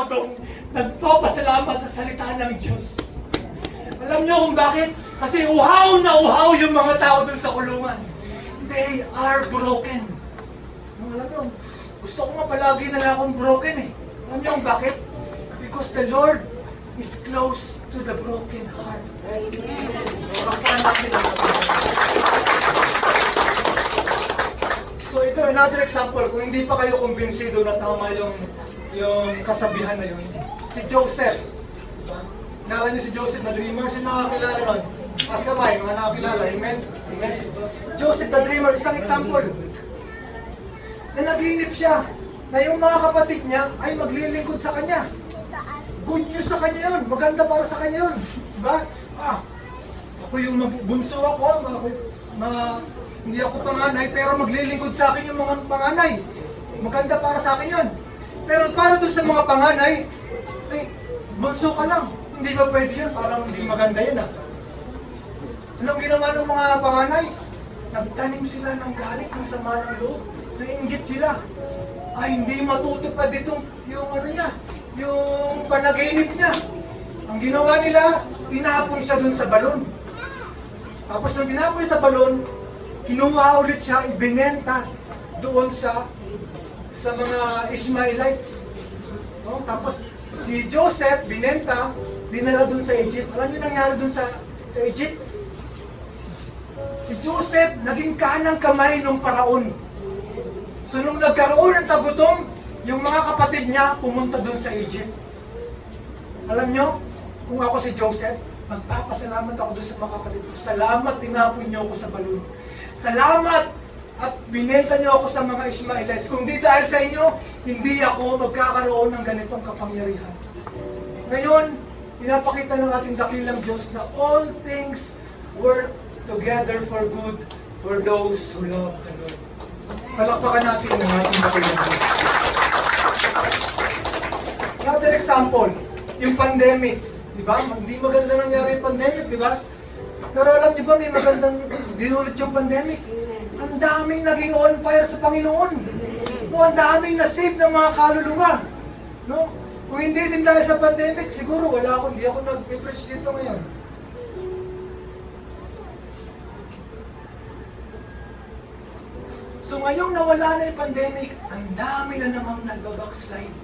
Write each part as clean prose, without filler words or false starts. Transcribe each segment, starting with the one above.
ako doon nagpapasalamat sa salita ng Diyos. Alam niyo kung bakit? Kasi uhaw na uhaw yung mga tao doon sa kulungan. They are broken. Alam niyo, gusto ko nga palagi na lang akong broken eh. Alam niyo kung bakit? Because the Lord is close to the broken heart. So ito, another example. Kung hindi pa kayo kumbinsido na tama yung kasabihan na yun. Si Joseph. Naalala niyo si Joseph na dreamer? Sino nakakilala nun? As kamay, mga nakakilala. Amen? Amen? Joseph the dreamer, isang example. Na nag-iinip siya na yung mga kapatid niya ay maglilingkod sa kanya. Good news sa kanya yun. Maganda para sa kanya yun. Diba? Ako yung bunso ako. Hindi ako panganay, pero maglilingkod sa akin yung mga panganay. Maganda para sa akin yun. Pero para doon sa mga panganay, ay, bunso ka lang. Hindi ba pwede yun? Parang hindi maganda yun Anong ginawa ng mga panganay? Nagtanim sila ng galit, ng sama ng loob. Nainggit sila. Ay, hindi matutupad itong yung panaginip niya. Ang ginawa nila, tinapon siya dun sa balon. Tapos nang tinapon sa balon, kinuha ulit siya, ibinenta doon sa mga Ishmaelites. No? Tapos si Joseph, binenta, dinala doon sa Egypt. Alam niyo nangyari doon sa Egypt? Si Joseph, naging kanang kamay ng paraon. So nung nagkaroon ng tagutom, yung mga kapatid niya pumunta doon sa Egypt. Alam niyo, kung ako si Joseph, magpapasalamat ako doon sa mga kapatid ko. Salamat, tinapon niyo ako sa balon. Salamat at binenta niyo ako sa mga Ishmaelites. Kung di dahil sa inyo, hindi ako magkakaroon ng ganitong kapangyarihan. Ngayon, pinapakita ng ating dakilang Diyos na all things work together for good for those who love the Lord. Palakpakan natin ang ating dakilang Diyos. Another example, yung pandemic. Diba? Hindi maganda nangyari yung pandemic, diba? Pero alam niyo ba, may magandang dinulot yung pandemic. Ang daming naging on fire sa Panginoon. No, ang daming na-save ng mga kaluluwa. No? Kung hindi din dahil sa pandemic, siguro hindi ako nag-preach dito ngayon. So ngayong nawala na yung pandemic, ang dami na namang nagbabackslide.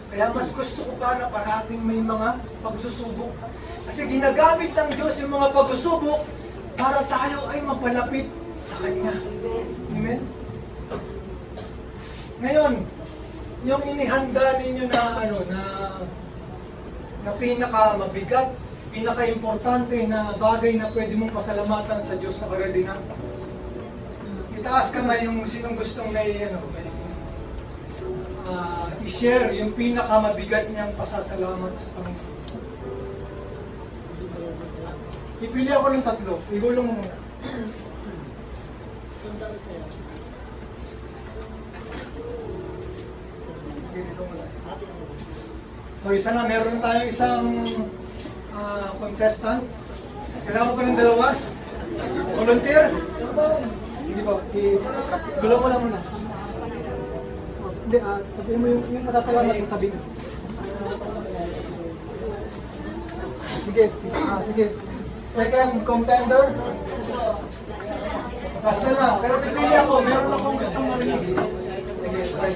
Kaya mas gusto ko pa na parating may mga pagsusubok. Kasi ginagamit ng Diyos yung mga pagsusubok para tayo ay mapalapit sa Kanya. Amen? Ngayon, yung inihanda ninyo na pinaka-mabigat, pinaka-importante na bagay na pwede mong pasalamatan sa Diyos na karedy na. Itaas ka nga yung sinong gustong i-share yung pinakamabigat niyang pasasalamat sa Panginoon. Ipili ako ng 3. Igulong mo muna. So isa na, meron na tayong isang contestant. Kailangan ko ng 2. Volunteer? Hindi po. Gulong mo lang muna. Hindi, sabihin mo yung masasalamat mo sabihin. Sige, sige. Second contender. Basta lang. Pero pipili ako. Meron akong gustong marinig. Sige, try.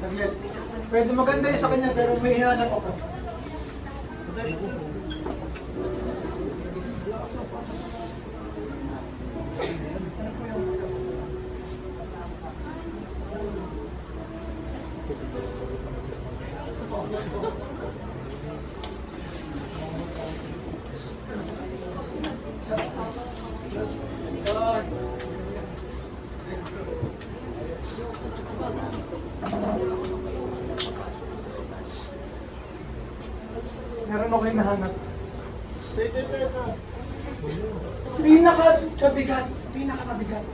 Sige. Pwede maganda yun sa kanya pero may hinahanap ako. Meron ako yung nahanap. Pinaka-mabigat. Pinaka-mabigat.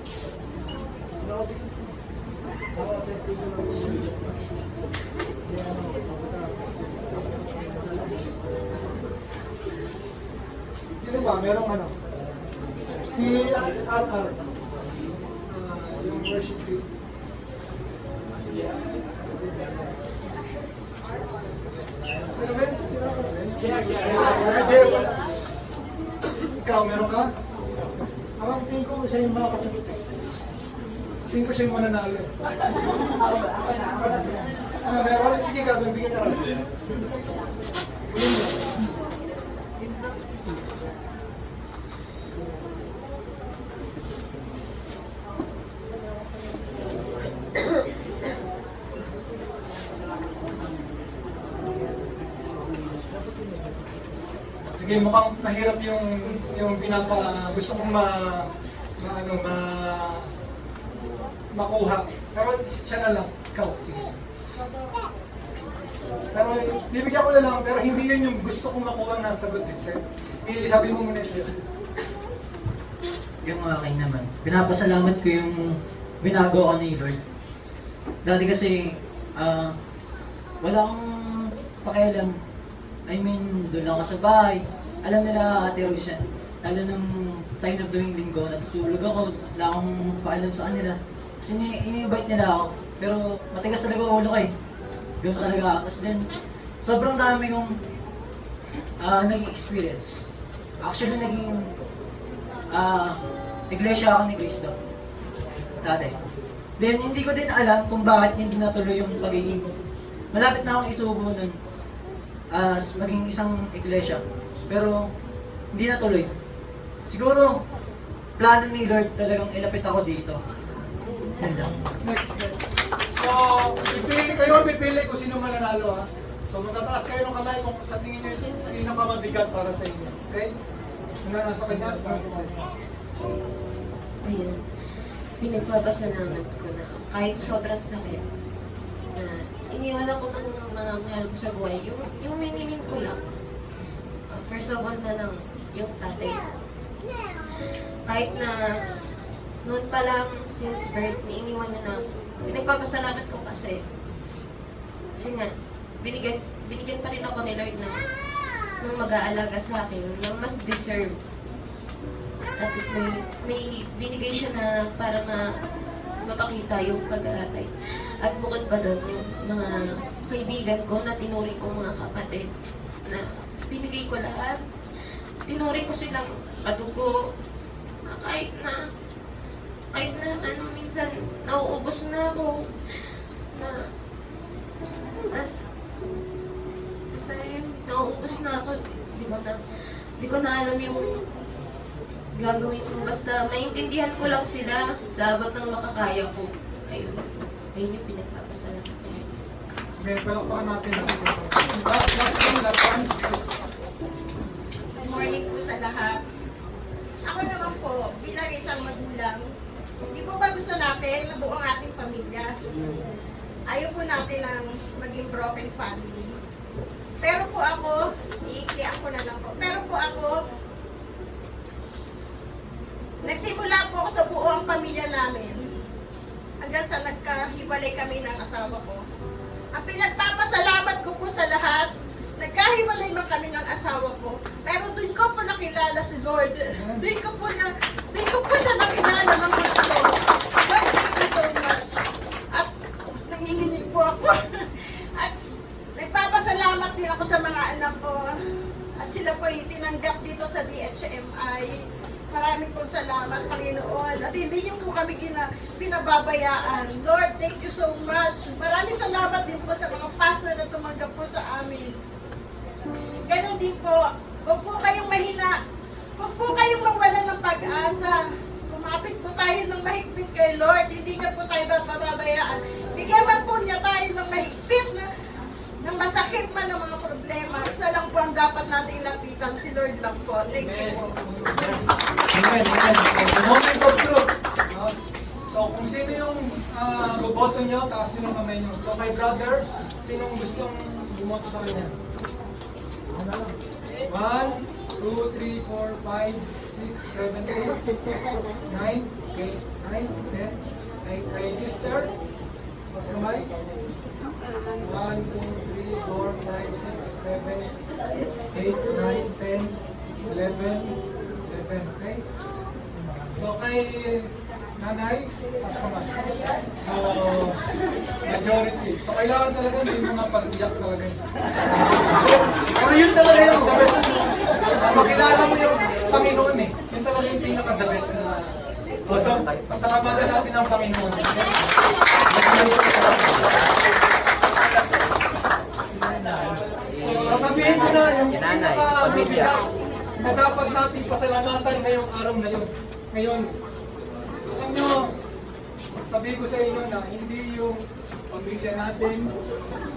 Sino ba? Merong ano? Si RR. worship team. Sino ba? Jay, wala. Ikaw, meron ka? Parang tingin ko siya yung makakasagot. Tingin ko siya yung mananalo. Meron? Sige ka, bigyan ka lang. Sige, mukhang mahirap yung gusto kong makuha. Pero siya na lang, ikaw. Sige. Pero bibigyan ko na lang, pero hindi yun yung gusto kong makuha na sagot din, sir. Sabi mo muna, sir. Yung akin naman, pinapasalamat ko yung binago ko ni Lord. Dati kasi, wala akong pakialam. I mean, doon ako sa bahay. Alam nila Ate Rose yan. Lalo nung time of doing linggo, natutulog ako. Wala akong pakialam sa kanila. Kasi ini-invite nila ako. Pero matigas talaga ulo ko eh. Ganoon talaga. Tapos din, sobrang dami kong naging experience. Actually, naging iglesia ako ni Cristo. Dati. Then, hindi ko din alam kung bakit hindi natuloy yung pagiging. Malapit na akong isubo nun as maging isang iglesia. Pero, hindi natuloy. Siguro, plano ni Lord talagang ilapit ako dito. Yan lang. Next. So, pipili kung sino mananalo ha. So, magtataas kayo ng kamay kung sa tingin nyo yung pinakamabigat para sa inyo. Okay? Ano nasa kanya? Ayun. Pinagpapasalamat ko na kahit sobrang sakit na iniwan ako ng mga mahal ko sa buhay. Yung minimin ko lang. First of all na lang, yung tatay. Kahit na noon pa lang, since birth, iniwan niya na ako. Pinagpapasalamat ko kasi nga, binigyan pa rin ako ni Lord na ng mag-aalaga sa akin, ng mas deserve. At least may binigay siya na para mapakita yung pag-aatay. At bukod pa doon, yung mga kaibigan ko na tinuri ko mga kapatid na binigay ko lahat. Tinuri ko silang kadugo. Kahit na minsan nauubos na ako. Basta yun, nauubos na ako. Di ko na alam yung gagawin ko. Basta maintindihan ko lang sila sa abot ng makakaya ko. Ayun yung pinagpapasalamat ko. Okay, palakpakan natin. Last one. Good morning po sa lahat. Ako naman po, bilang isang magulang, hindi po ba gusto natin na buo ang ating pamilya? Ayaw po natin ang maging broken family. Pero po ako, iikli ako na lang po. Pero po ako, nagsimula po ako sa buo ang pamilya namin hanggang sa nagkahiwalay kami ng asawa ko. Ang pinagpapasalamat ko po sa lahat, nagkahiwalay man kami ng asawa ko, pero doon ko po nakilala si Lord. Doon ko po siya nakilala ng gusto. Lord, thank you so much. At nanginginig po ako. At nagpapasalamat din ako sa mga anak ko. At sila po yung tinanggap dito sa DHMI. Maraming pong salamat, Panginoon. At hindi niyo po kami pinababayaan. Lord, thank you so much. Maraming salamat din po sa mga pastor na tumanggap po sa amin. Ganon din po, huwag po kayong mahina. Huwag po kayong mawalan ng pag-asa. Kumapit po tayo ng mahigpit kay Lord. Hindi niya po tayo bababayaan. Bigyan man po niya tayo ng mahigpit na masakit man ng mga problema. Isa lang po ang dapat nating lapitan. Si Lord lang po. Thank you po. Amen. The moment of truth. So, kung sino yung boboto nyo, taas nyo ng kamay nyo. So, kay brother, sinong gustong bumoto sa kanya? 1, 2, 3, 4, 5, 6, 7, 8, 9, okay, 9, 10, kay sister, mas kamay. 1, 2, 3, 4, 5, 6, 7, 8, 9, 10, 11, okay? So kay Nanay? Pass naman. So, majority. So, kailangan talaga hindi mga pag-iyak talaga. Pero yun talaga yung the best. Makilala mo yung Panginoon eh. Yun talaga yung pinaka-the best na. So, pasalamatan natin ang Panginoon. So, sabihin ko na yung pinaka-mabigat na dapat natin pasalamatan ngayong araw na yun. Ngayon, alam nyo, sabihin ko sa inyo na hindi yung pamilya natin,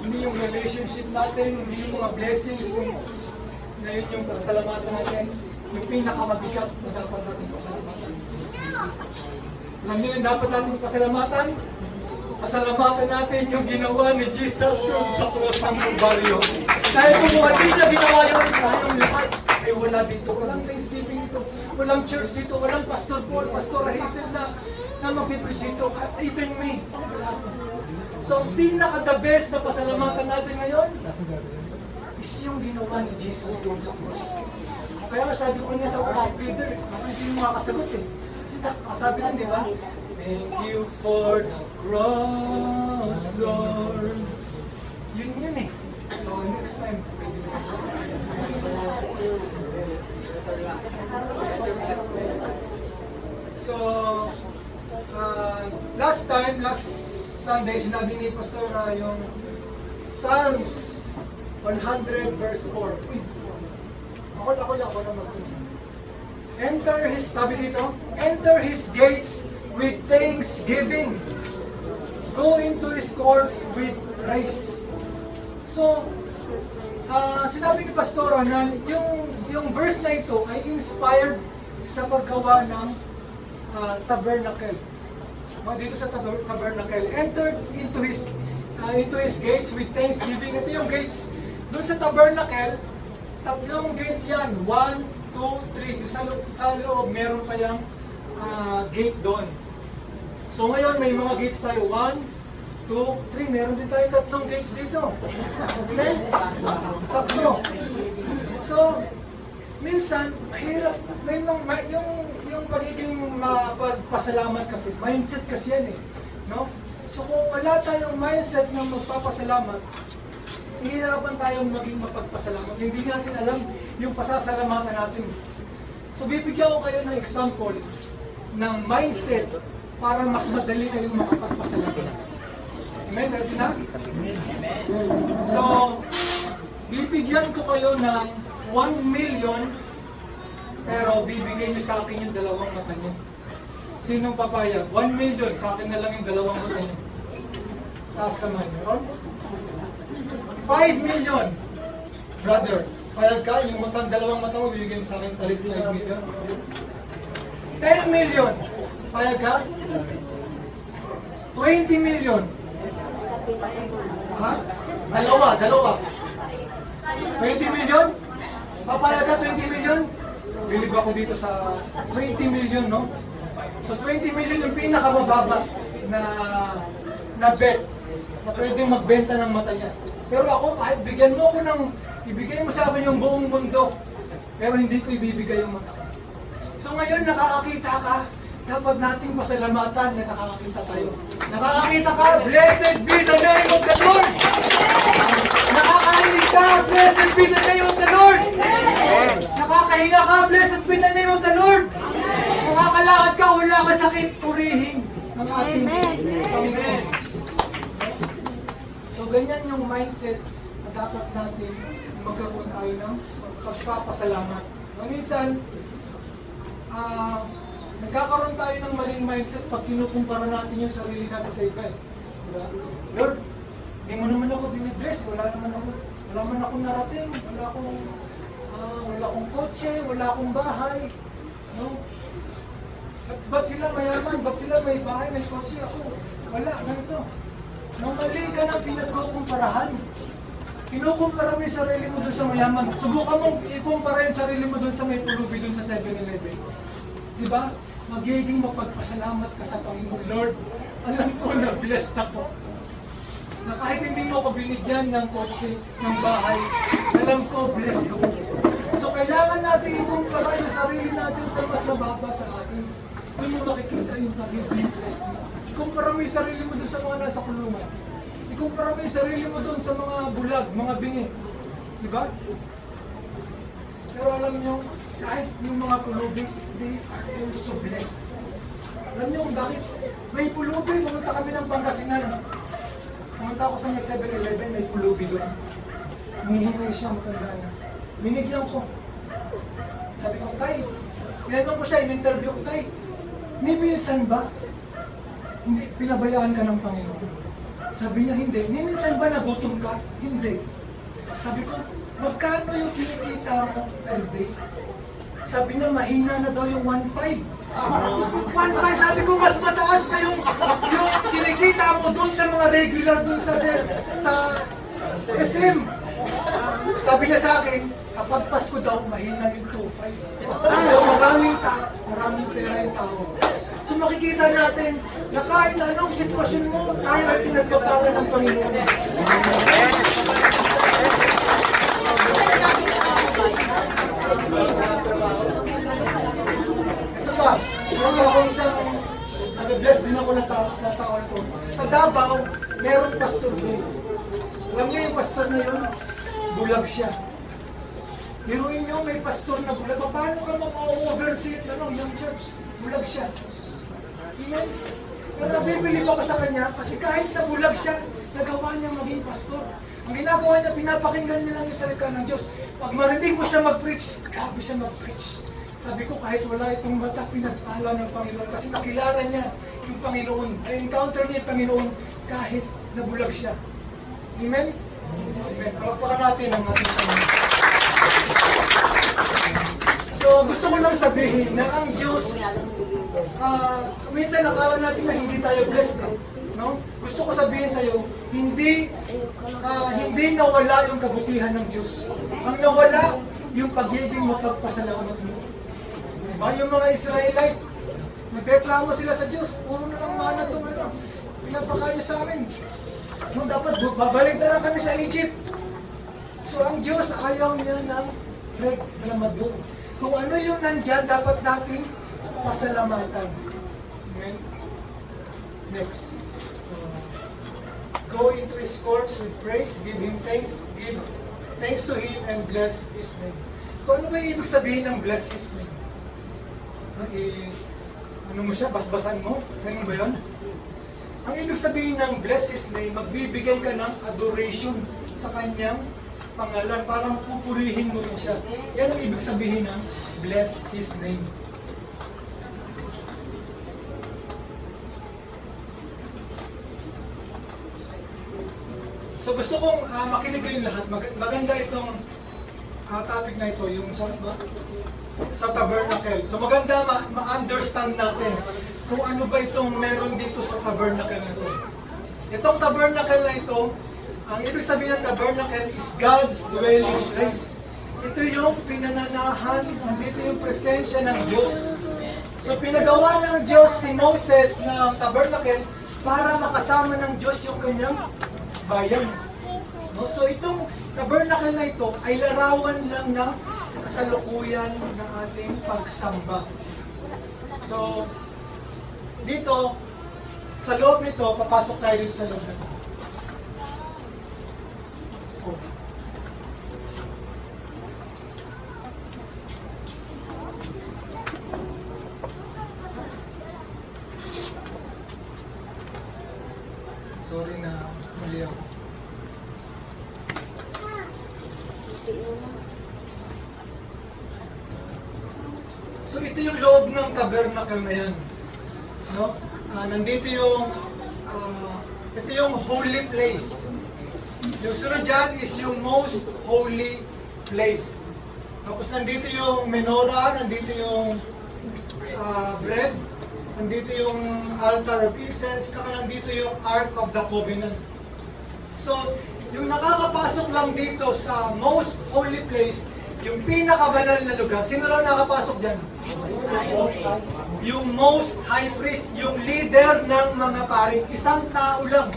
hindi yung relationship natin, hindi yung mga blessings, na yun yung pasalamatan natin, yung pinakamabigat na dapat natin pasalamatan. Alam nyo yung dapat natin pasalamatan? Pasalamatan natin yung ginawa ni Jesus sa cross ng Calvario. Dahil kung hindi niya ginawa yun, tayong lahat ay wala dito. Walang Thanksgiving dito, walang church dito, walang Pastor Paul, Pastor Hazel na mag-preach dito, even me. So, ang pinaka-the best na pasalamatan natin ngayon is yung ginawa ni Jesus doon sa cross. Kaya nga sabi ko niya sa worship leader, bakit hindi mo makakasagot eh? Kasi sabi ko, di ba? Thank you for the cross, Lord. Yun eh. So, next time, pwede na. So, last Sunday, sinabi ni Pastor yung Psalms 100 verse 4. Uy, ako lang mag-continue. Enter His gates with thanksgiving. Go into His courts with praise. So, sinabi ni Pastor na yung verse na ito ay inspired sa paggawa ng tabernacle. Dito sa tabernacle, entered into his gates with thanksgiving. Ito yung gates. Doon sa tabernacle, tatlong gates yan. 1, 2, 3. Sa loob, meron pa yung gate doon. So ngayon, may mga gates tayo. 1, 2, 3. Meron din tayo tatlong gates dito. Amen? Sakto. So, minsan, mahirap. Yung pagiging mapagpasalamat kasi, mindset kasi yan eh. No? So kung wala tayong mindset ng magpapasalamat, hihirapan tayong maging mapagpasalamat. Hindi natin alam yung pasasalamatan natin. So bibigyan ko kayo ng example ng mindset para mas madali kayong makapagpasalamat. Amen? Ready na? So, bibigyan ko kayo ng 1 million, pero bibigyan niyo sa akin yung dalawang mata niyo. Sinong papayag? 1 million, sa akin na lang yung dalawang mata niyo. Taas kamay, meron? 5 million. Brother, payag ka, yung dalawang mata mo, bibigyan mo sa akin palit 5 million. 10 million. Payag ka? 20 million. Ha? Dalawa. 20 million? Papayag ka 20 million? Bilib ako dito sa 20 million, no? So 20 million yung pinakamababa na bet na pwedeng magbenta ng mata niya. Pero ako, kahit bigyan mo ko ibigay mo sa akin yung buong mundo, pero hindi ko ibibigay yung mata ko. So ngayon, nakakakita ka, dapat nating pasalamatan na nakakakita tayo. Nakakakita ka, blessed be the name of the Lord! Nakakarinig ka, blessed be the name of the Lord! Nakakahinga ka, blessed be the name of the Lord! Nakakalakad ka, wala ka sakit, purihin ng ating Amen. So ganyan yung mindset na dapat natin magkaroon tayo ng pagpapasalamat. Minsan, nagkakaroon tayo ng maling mindset pag kinukumpara natin yung sarili natin sa iba. Diba? Lord, hindi mo naman ako binibless, wala man akong narating, wala akong kotse, wala akong bahay. No? Ba't sila mayaman? Ba't sila may bahay, may kotse? Ako, wala, ganito. Nang mali ka na pinagkukumparahan. Kinukumpara mo yung sarili mo doon sa mayaman. Subukan mong ikumpara yung sarili mo doon sa may pulubi doon sa 7-Eleven. Diba? Magiging mapagpasalamat ka sa Panginoon. Lord, alam ko na blessed ako. Na kahit hindi mo ako binigyan ng kotse, ng bahay, alam ko, blessed ako. So kailangan natin ikumpara yung sarili natin sa mas mababa sa atin. doon mo makikita yung pagiging blessed mo. Ikumpara mo yung sarili mo doon sa mga nasa kulungan. Ikumpara mo yung sarili mo doon sa mga bulag, mga bingi. Di ba? Pero alam nyo, kahit yung mga pulubi, they are also blessed. Alam nyo kung bakit? May pulubi, pumunta kami ng Pangasinan. Pumunta ako sa may 7-Eleven, may pulubi doon. Nihinay siya, matanda na. Minigyan ko. Sabi ko, Tay, tinanong ko siya, in-interview ko, Tay, ni minsan ba, hindi, pinabayaan ka ng Panginoon? Sabi niya, hindi. Ni minsan ba nagutom ka? Hindi. Sabi ko, magkano yung kinikita mo per day? Sabi niya, mahina na daw yung 1.5. 1.5, sabi ko, mas mataas pa yung kinikita mo doon sa mga regular doon sa SM. Sabi niya sa akin, kapag Pasko daw, mahina yung 2.5. So, maraming pera yung tao. So makikita natin na kahit anong sitwasyon mo, tayo ay pinagpapala ng Panginoon. Ito pa, meron ako isang, blessed din ako na tao na to. Sa Davao, meron pastor doon. Alam niyo yung pastor na yun, bulag siya. Biruin niyo, may pastor na bulag. Paano ka mag-oversee yung church? Bulag siya. Amen? Pero nabibilib ako sa kanya kasi kahit nabulag siya, nagawa niya maging pastor. Ang ginagawa niya, pinapakinggan niya lang yung salita ng Diyos. Pag marinig mo siya mag-preach, grabe siya mag-preach. Sabi ko, kahit wala itong mata, pinagpala ng Panginoon kasi nakilala niya yung Panginoon. Na-encounter niya yung Panginoon kahit nabulag siya. Amen? Amen. Palakpakan natin ang ating Panginoon. So, gusto ko lang sabihin na ang Diyos, minsan nakala natin na hindi tayo blessed. No? Gusto ko sabihin sa iyo, hindi nawala yung kabutihan ng Diyos. Ang nawala, yung pagiging mapagpasalamat mo. Diba? Yung mga Israelite, nagreklamo sila sa Diyos, puro na lang mana itong pinapakain sa amin. No, dapat babalik na lang kami sa Egypt. So ang Diyos ayaw niya ng break na madug. Kung ano yung nandyan, dapat nating pasalamatan. Amen? Next. Go into His courts with praise, give thanks to Him, and bless His name. So ano ba yung ibig sabihin ng bless His name? Ano mo siya? Basbasan mo? Ganun ba yun? Ang ibig sabihin ng bless His name, magbibigay ka ng adoration sa Kanyang pangalan. Parang pupurihin mo rin siya. Yan ang ibig sabihin ng bless His name. So gusto kong makinig kayong lahat. Maganda itong topic na ito, yung sa tabernacle. So maganda ma-understand natin kung ano ba itong meron dito sa tabernacle na ito. Itong tabernacle na ito, ang ibig sabihin ng tabernacle is God's dwelling place. Ito yung pinananahan, nandito yung presensya ng Diyos. So pinagawa ng Diyos si Moses ng tabernacle para makasama ng Diyos yung kanyang bayan. No? So itong tabernacle na ito ay larawan lang ng kasalukuyan ng ating pagsamba. So dito, sa loob nito, papasok tayo dito sa loob nito. Oh. Sorry na mali ako. So ito yung loob ng tabernacle na yan. No? Nandito yung ito yung holy place. Yung sunod dyan is yung most holy place. Tapos nandito yung menorah, nandito yung bread, nandito yung altar of incense, saka nandito yung Ark of the Covenant. So, yung nakakapasok lang dito sa most holy place, yung pinakabanal na lugar, sino lang nakapasok dyan? Yung most high priest, yung leader ng mga paring, isang tao lang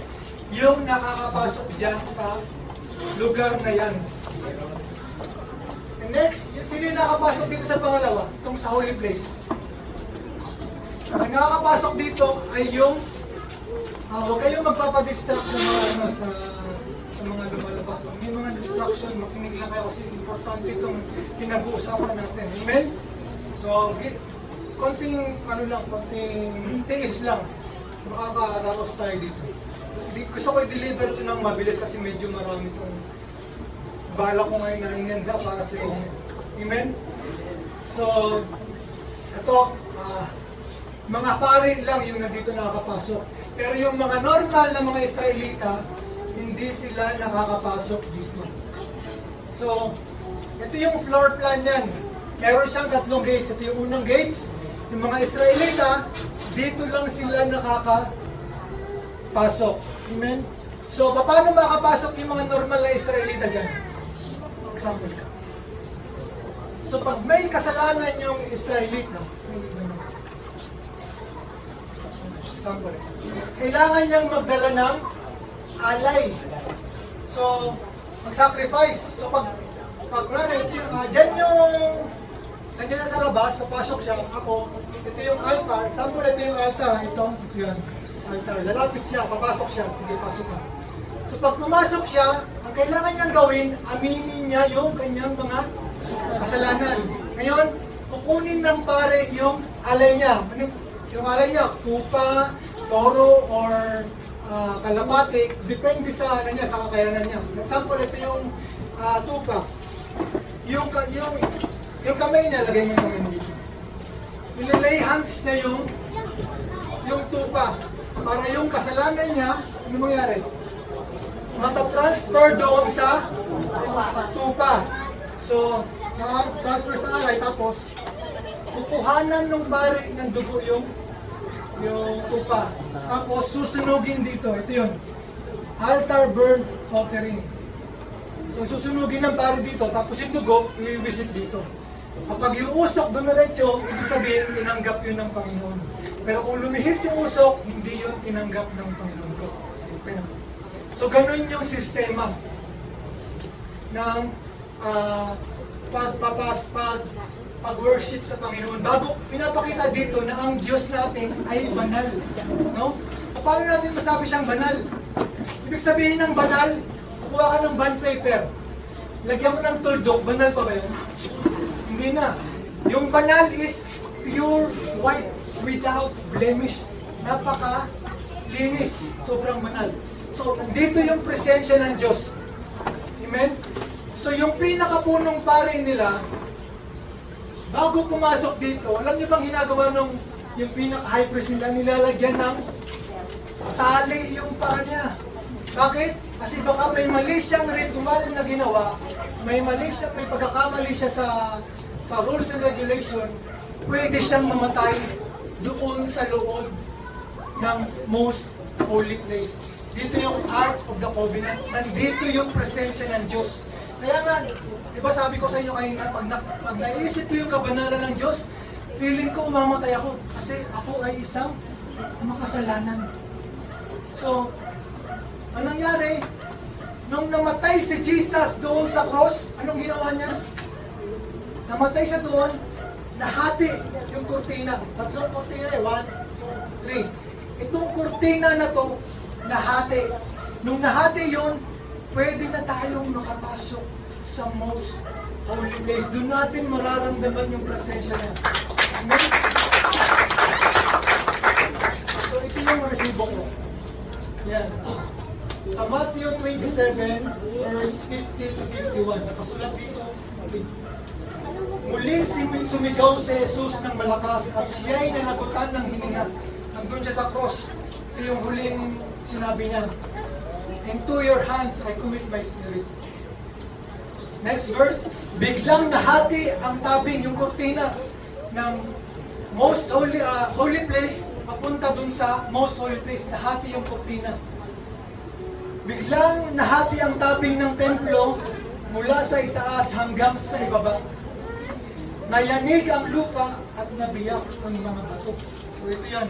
yung nakakapasok dyan sa lugar na yan. And next, sino yung nakapasok dito sa pangalawa? Itong sa holy place. Ang nakakapasok dito ay yung huwag kayong magpapadistract sa mga sa mga lumalabas. May mga distraction, makinig lang kayo kasi importante itong pinag-uusapan natin. Amen? So, konting tiis lang. Makakaraos tayo dito. Gusto ko i-deliver ito ng mabilis kasi medyo marami itong bala ko ngayon na inenda para sa inyo. Amen? So, ito, mga pari lang yung nandito nakakapasok. Pero yung mga normal na mga Israelita, hindi sila nakakapasok dito. So, ito yung floor plan yan. Meron siyang 3 gates. Ito yung unang gates. Yung mga Israelita, dito lang sila nakakapasok. Amen? So, paano makakapasok yung mga normal na Israelita dyan? Example ka. So, pag may kasalanan yung Israelita, example, kailangan niyang magdala ng alay. So, mag-sacrifice. So, pag dyan na sa labas, napasok siya, ako, ito yung altar. Example, ito yung altar. Ito yan. Altar. Lalapit siya, papasok siya. Sige, pasok ka. So, pag pumasok siya, ang kailangan niyang gawin, aminin niya yung kanyang mga kasalanan. Ngayon, kukunin ng pare yung alay niya. Yung alay niya, kupa, toro, or kalapati, depende sa sa kakayanan niya. Example, ito yung tupa. Yung kamay niya, lagay mo yung kamay dito. Ilalay hands niya yung tupa. Para yung kasalanan niya, ano mangyari? Matatransfer doon sa tupa. So, transfer sa alay, tapos kukuhanan ng pare ng dugo yung tupa. Tapos susunugin dito. Ito yun. Altar burnt offering. So susunugin ng pare dito. Tapos yung dugo, i-visit dito. Kapag yung usok dumiretso, ibig sabihin, tinanggap yun ng Panginoon. Pero kung lumihis yung usok, hindi yun tinanggap ng Panginoon ko. So ganun yung sistema ng pag-worship sa Panginoon. Bago pinapakita dito na ang Diyos natin ay banal. No? Paano natin masabi siyang banal? Ibig sabihin ng banal, kukuha ka ng bond paper. Lagyan mo ng tuldok, banal pa ba yun? Hindi na. Yung banal is pure white, without blemish. Napaka-linis. Sobrang banal. So, dito yung presensya ng Diyos. Amen? So, yung pinakapunong pare nila, bago pumasok dito, alam niyo bang ginagawa yung pinaka-high priest nila, nilalagyan ng tali yung paa niya. Bakit? Kasi baka may mali siyang ritual na ginawa, may pagkakamali siya sa rules and regulation, pwede siyang mamatay doon sa loob ng most holy place. Dito yung Ark of the Covenant, nandito yung presensya ng Diyos. Kaya nga, diba sabi ko sa inyo kanina, pag naisip ko yung kabanalan ng Diyos, feeling ko mamatay ako kasi ako ay isang makasalanan. So, anong nangyari? Nung namatay si Jesus doon sa cross, anong ginawa niya? Namatay siya doon, nahati yung kurtina. 3 kurtina eh, 1, 2, 3. Itong kurtina na to, nahati. Nung nahati yun, pwede na tayong makapasok sa most holy place. Doon natin mararamdaman yung presensya niya. Amen? So ito yung resibo ko. Yan. Sa Matthew 27, verse 50 to 51. Nakasulat dito. Okay. Muling sumigaw si Jesus ng malakas at siya'y nalagutan ng hininga. Nandun siya sa cross. Ito yung huling sinabi niya. Into your hands I commit my spirit. Next verse, biglang nahati ang tabing, yung kurtina ng most holy place, papunta dun sa most holy place, nahati yung kurtina. Biglang nahati ang tabing ng templo mula sa itaas hanggang sa ibaba. Nayanig ang lupa at nabiyak ang mga bato. So ito yan.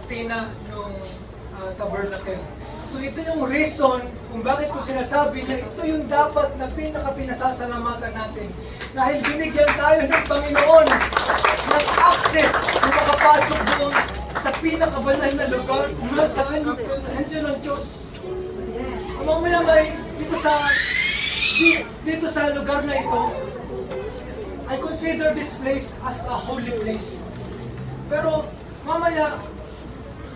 tina ng tabernacle. So ito yung reason kung bakit ko sinasabi na ito yung dapat na pinaka-pinasasalamatan natin. Dahil binigyan tayo ng Panginoon ng access na makapasok doon sa pinakabanal na lugar kung saan yung presensya ng Diyos. Mamaya may dito sa lugar na ito, I consider this place as a holy place. Pero mamaya,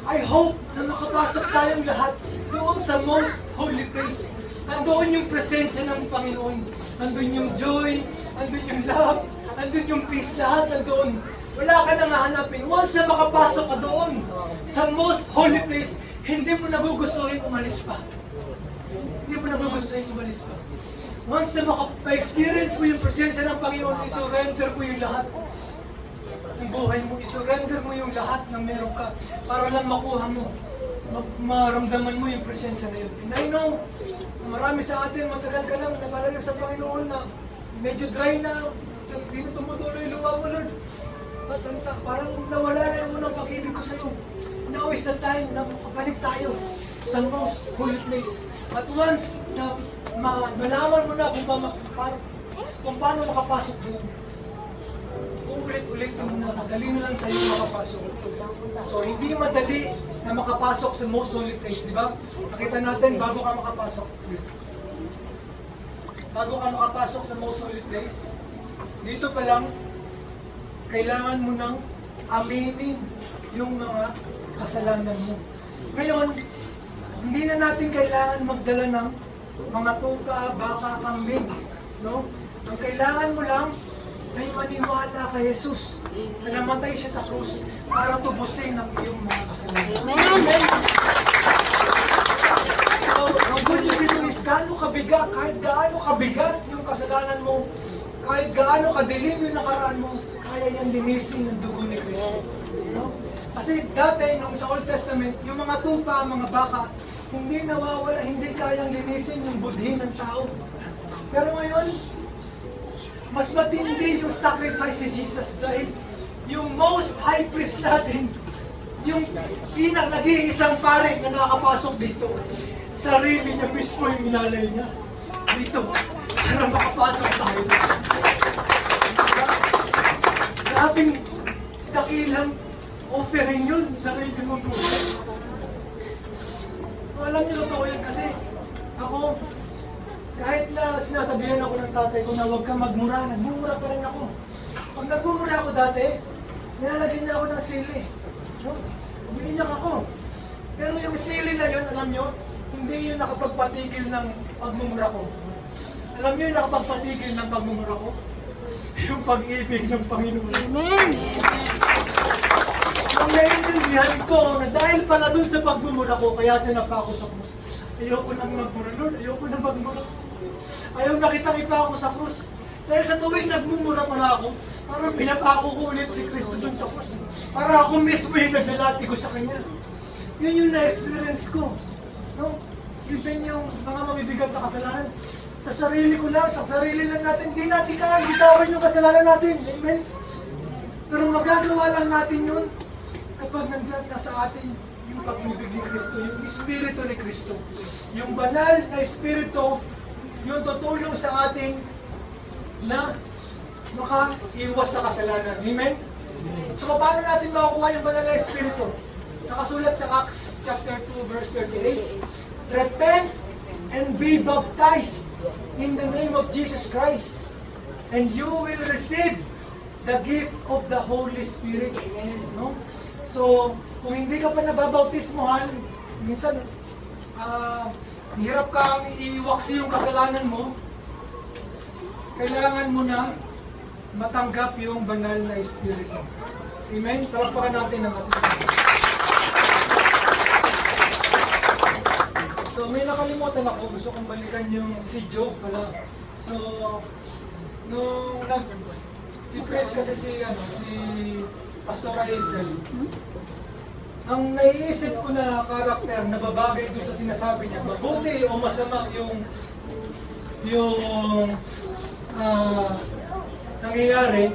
I hope na makapasok tayong lahat doon sa most holy place. Nandoon yung presensya ng Panginoon. Nandun yung joy, nandun yung love, nandun yung peace, lahat nandoon. Wala ka nang hahanapin. Once na makapasok ka doon sa most holy place, hindi mo nagugustuhin umalis pa. Hindi mo nagugustuhin umalis pa. Once na maka-experience mo yung presensya ng Panginoon, isurrender mo yung lahat ng buhay mo, isurrender mo yung lahat ng meron ka para lang makuha mo, maramdaman mo yung presensya na yun. And I know, marami sa atin, matagal ka lang nabalayo sa Panginoon na medyo dry na, hindi na tumutuloy yung luha mo, Lord. But parang nawala na yung unang pag-ibig ko sa'yo. Now is the time na makabalik tayo sa most holy place. At once na malaman mo na kung paano makapasok doon, ulit-ulit na madali na lang sa iyo makapasok. So, hindi madali na makapasok sa most holy place, di ba? Nakita natin, bago ka makapasok sa most holy place, dito pa lang, kailangan mo nang aminin yung mga kasalanan mo. Ngayon, hindi na natin kailangan magdala ng mga tuka, baka, kambing. No? Ang kailangan mo lang ay maniwala kay Jesus na namatay siya sa krus para tubusin ang iyong mga kasalanan. Amen! So, ang good news ito is gaano kabigat, kahit gaano kabigat yung kasalanan mo, kahit gaano kadilim yung nakaraan mo, kaya yan linisin ng dugo ni Kristo. No? Kasi dati, nung sa Old Testament, yung mga tupa, mga baka, hindi nawawala, hindi kayang linisin yung budhi ng tao. Pero ngayon, mas matindi yung sacrifice si Jesus dahil yung most high priest natin, yung nag-iisang pare na nakakapasok dito, sarili niya mismo yung inalay niya dito para makapasok tayo. Grabing dakilang offering yun, sarili mong buhay. Alam niyo totoo yan kasi ako, kahit na sinasabihan ako ng tatay ko na huwag kang magmura, nagmumura pa rin ako. Pag nagmumura ako dati, nilalagyan niya ako ng sili. No? Umiiyak ako. Pero yung sili na yun, alam niyo, hindi yun nakapagpatigil ng pagmumura ko. Alam niyo yung nakapagpatigil ng pagmumura ko? Yung pag-ibig ng Panginoon. Amen! Ang naiintindihan ko na dahil pala dun sa pagmumura ko, kaya sinapa ako sa krus. Ayoko nang magmura nun, ayoko nang magmura. Ayaw nakitang ipa ako sa krus. Dahil sa tuwing nagmumura pala ako, parang pinapako ko ulit si Kristo dun sa krus. Para ako mismo yung naglalati ko sa Kanya. Yun yung na-experience ko. No? Even yung mga mabibigat na kasalanan. Sa sarili ko lang, sa sarili lang natin, di natin kaya bitawan yung kasalanan natin. Amen? Pero magagawa lang natin yun kapag nandiyan na sa atin yung pag-ibig ni Kristo, yung Espiritu ni Kristo. Yung banal na Espiritu, yung tutulong sa atin na makaiwas sa kasalanan. Amen? So, paano natin makukuha yung banal na Espiritu? Nakasulat sa Acts chapter 2, verse 38. Repent and be baptized in the name of Jesus Christ, and you will receive the gift of the Holy Spirit. No? So, kung hindi ka pa nababautismohan, minsan, hirap kang iwaksi yung kasalanan mo, kailangan mo na matanggap yung banal na Espiritu. Amen? Palakpakan natin ang ating Panginoon. So, may nakalimutan ako. Gusto kong balikan yung si Joe pala. So, nung nag-depress kasi si Pastor Hazel, ang naiisip ko na karakter na babagay doon sa sinasabi niya, mabuti o masama yung nangyayari,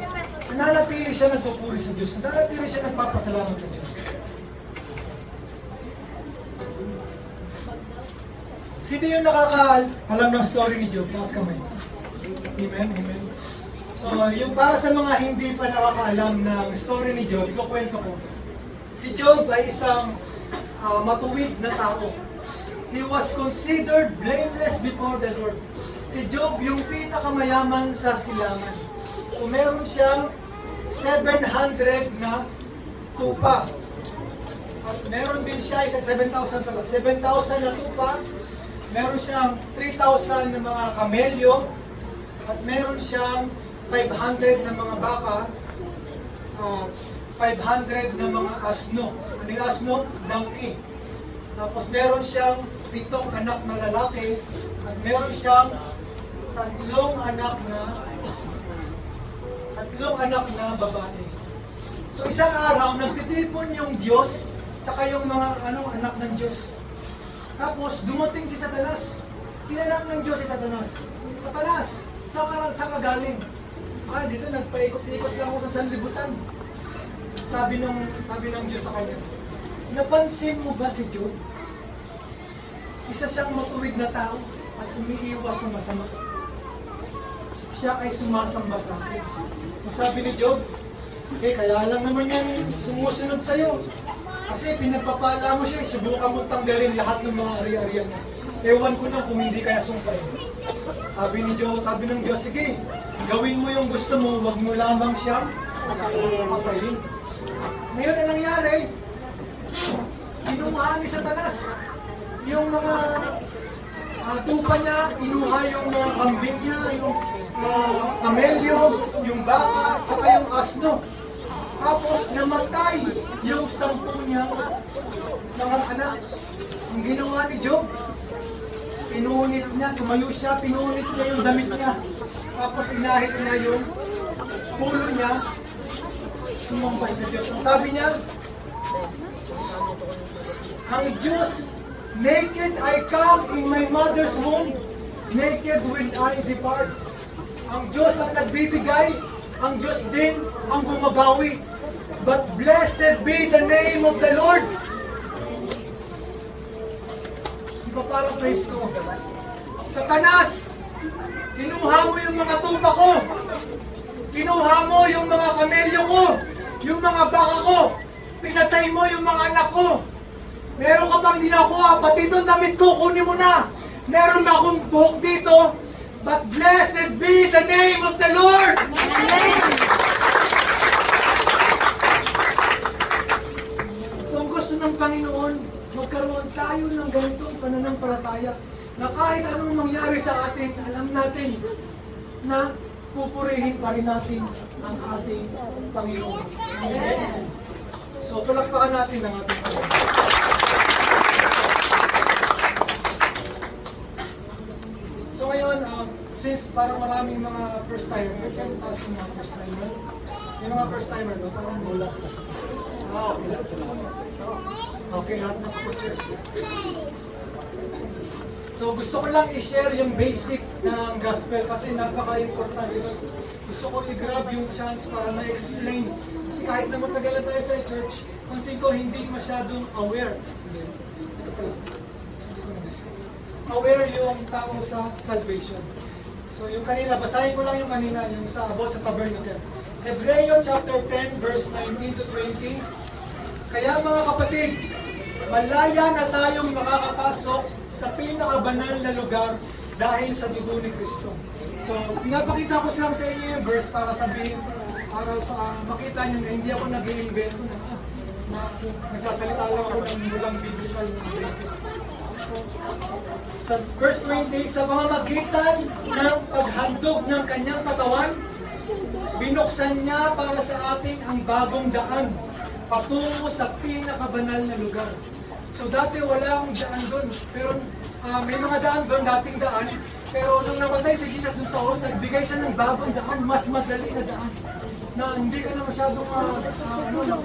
nananatili siya nagpupuri sa Diyos, nananatili siya nagpapasalamat sa Diyos. Sino yung nakakaalam ng story ni Job? Taas kamay. Amen, amen. So, yung para sa mga hindi pa nakakaalam ng story ni Job, ikukwento ko. Si Job ay isang matuwid na tao. He was considered blameless before the Lord. Si Job yung pinakamayaman sa silangan. So, meron siyang 700 na tupa. At meron din siya, 7,000 pala, 7,000 na tupa. Meron siyang 3,000 na mga kamelyo. At meron siyang 500 na mga baka. 500 na mga asno. Ano yung asno? Donkey. Tapos meron siyang 7 anak na lalaki. At meron siyang 3 anak na babae. So isang araw, nagtitipon yung Diyos, saka yung mga anak ng Diyos. Tapos dumating si Satanas. Tinanong ng Diyos si Satanas. Satanas, saan ka galing? Dito nagpaikot-ikot lang ako sa sanlibutan. Sabi ng Diyos sa kanya, napansin mo ba si Job? Isa siyang matuwid na tao at umiiwas sa masama. Siya ay sumasamba sa akin. Sabi ni Job, kaya lang naman yan sumusunod sa'yo. Kasi pinagpapala mo siya, subukan mo tanggalin lahat ng mga ari-arian niya. Ewan ko lang kung hindi kaya sumpay. Sabi ng Diyos, sige, gawin mo yung gusto mo, wag mo lamang siyang patayin. Ngayon, ang nangyari, kinuha ni Satanas yung mga tupa niya, inuha yung mga kambing niya, yung kamelyo, yung baka, saka yung asno. Tapos namatay yung 10 niya mga anak. Ang ginawa ni Job, pinunit niya, tumayo siya, pinunit niya yung damit niya. Tapos inahit niya yung pulo niya, sumumbay sa Diyos. Ang sabi niya, ang Diyos, naked I come in my mother's womb, naked will I depart. Ang Diyos ang nagbibigay, ang Diyos din ang bumabawi. But blessed be the name of the Lord. Di ba parang praise ko? Satanas, kinuha mo yung mga tupa ko. Kinuha mo yung mga kamelyo ko. Yung mga baka ko. Pinatay mo yung mga anak ko. Meron ka bang dinakuha? Pati itong damit ko, kunin mo na. Meron ba akong buhok dito? But blessed be the name of the Lord! Amen! So ang gusto ng Panginoon, magkaroon tayo ng ganitong pananampalataya na kahit anong mangyari sa atin, alam natin na pupurihin pa rin natin ang ating Panginoon. Amen? So palakpakan natin ang ating Panginoon. So ngayon, since parang maraming mga first timer, may kami taas yung mga first timer. Yung mga first timer, no? Parang last na. Okay. Okay, lahat ng coaches. So gusto ko lang i-share yung basic ng gospel kasi napaka-importante. Gusto ko i-grab yung chance para ma-explain. Kasi kahit na matagal na tayo sa church, pansin ko hindi masyadong aware. Ito pala. Aware yung tao sa salvation. So yung kanina, basahin ko lang yung kanina, yung sa about sa tabernacle. Hebreo chapter 10 verse 19 to 20. Kaya mga kapatid, malaya na tayong makakapasok sa pinakabanal na lugar dahil sa dugo ni Kristo. So pinapakita ko lang sa inyo yung verse para sabihin, para sa makita nyo na hindi ako nag-i-invento na nagsasalita lang ako ng walang biblical basis. Sa verse 20, sa pamamagitan ng paghandog ng kanyang katawan, binuksan niya para sa atin ang bagong daan patungo sa pinakabanal na lugar. So dati wala akong daan doon, pero may mga daan doon, dating daan, pero nung namatay si Jesus doon sa oras, nagbigay siya ng bagong daan, mas madali na daan. Na hindi ka na masyadong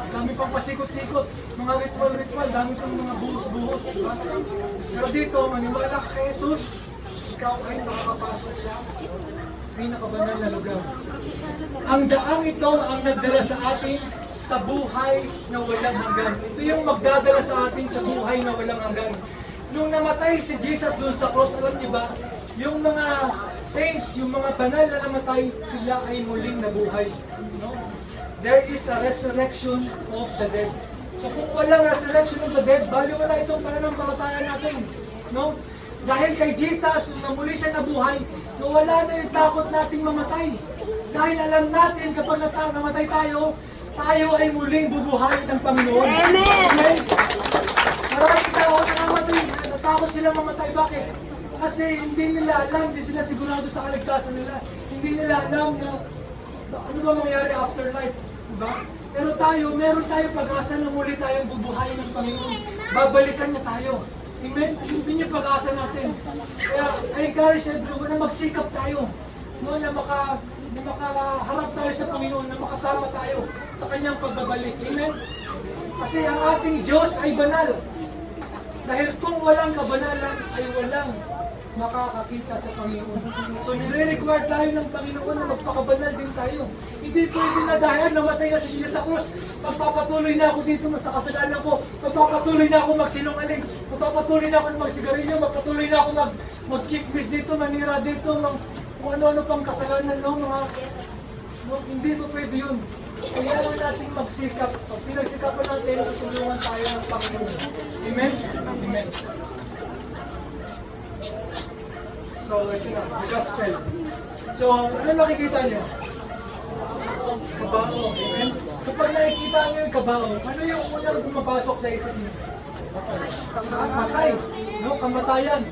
dami pang pasikot-sikot, mga ritual-ritual, dami pang mga buhos-buhos. Pero dito, maniwala ka kay Jesus, ikaw ay makakapasok sa pinakabanal na lugar. Ang daang ito ang nagdala sa atin sa buhay na walang hanggan. Ito yung magdadala sa atin sa buhay na walang hanggan. Nung namatay si Jesus doon sa cross, alam niyo ba, yung mga saints, yung mga banal na namatay, sila ay muling nabuhay. No? There is a resurrection of the dead. So kung walang resurrection of the dead, bali wala itong pananampalataya natin. No? Dahil kay Jesus, nung namuli siya nabuhay, nawala na yung takot nating mamatay. Dahil alam natin kapag namatay tayo, tayo ay muling bubuhay ng Panginoon. Amen! Maraming tao na namatay, natakot sila mamatay. Bakit? Kasi hindi nila alam, hindi sila sigurado sa kaligtasan nila. Hindi nila alam na ano ba mangyayari afterlife. Diba? Pero tayo, meron tayo pag-asa na muli tayong bubuhayin ng Panginoon. Babalikan niya tayo. Amen? Yun yung pag-asa natin. Kaya I encourage everyone na magsikap tayo. No, na makaharap tayo sa Panginoon, na makasama tayo sa kanyang pagbabalik. Amen? Kasi ang ating Diyos ay banal. Dahil kung walang kabanalan, ay walang makakakita sa Panginoon. So nire-require tayo ng Panginoon na magpakabanal din tayo. Hindi pwede na dahil namatay na si Jesus sa krus, magpapatuloy na ako dito sa kasalanan ko, magpapatuloy na ako magsinungaling, magpapatuloy na ako magsigarilyo, magpatuloy na ako mag-chismis dito, manira dito, kung ano-ano pang kasalanan, no? Hindi po pwede yun. Kailangan natin magsikap. Pag pinagsikapan natin, tutulungan tayo ng Panginoon. Amen? Amen. So, ito na, the gospel. So, ano nakikita nyo? Kabao. Amen? Kapag nakikita nyo yung kabao, ano yung unang bumapasok sa isip nyo? Matay. No? Kamatayan.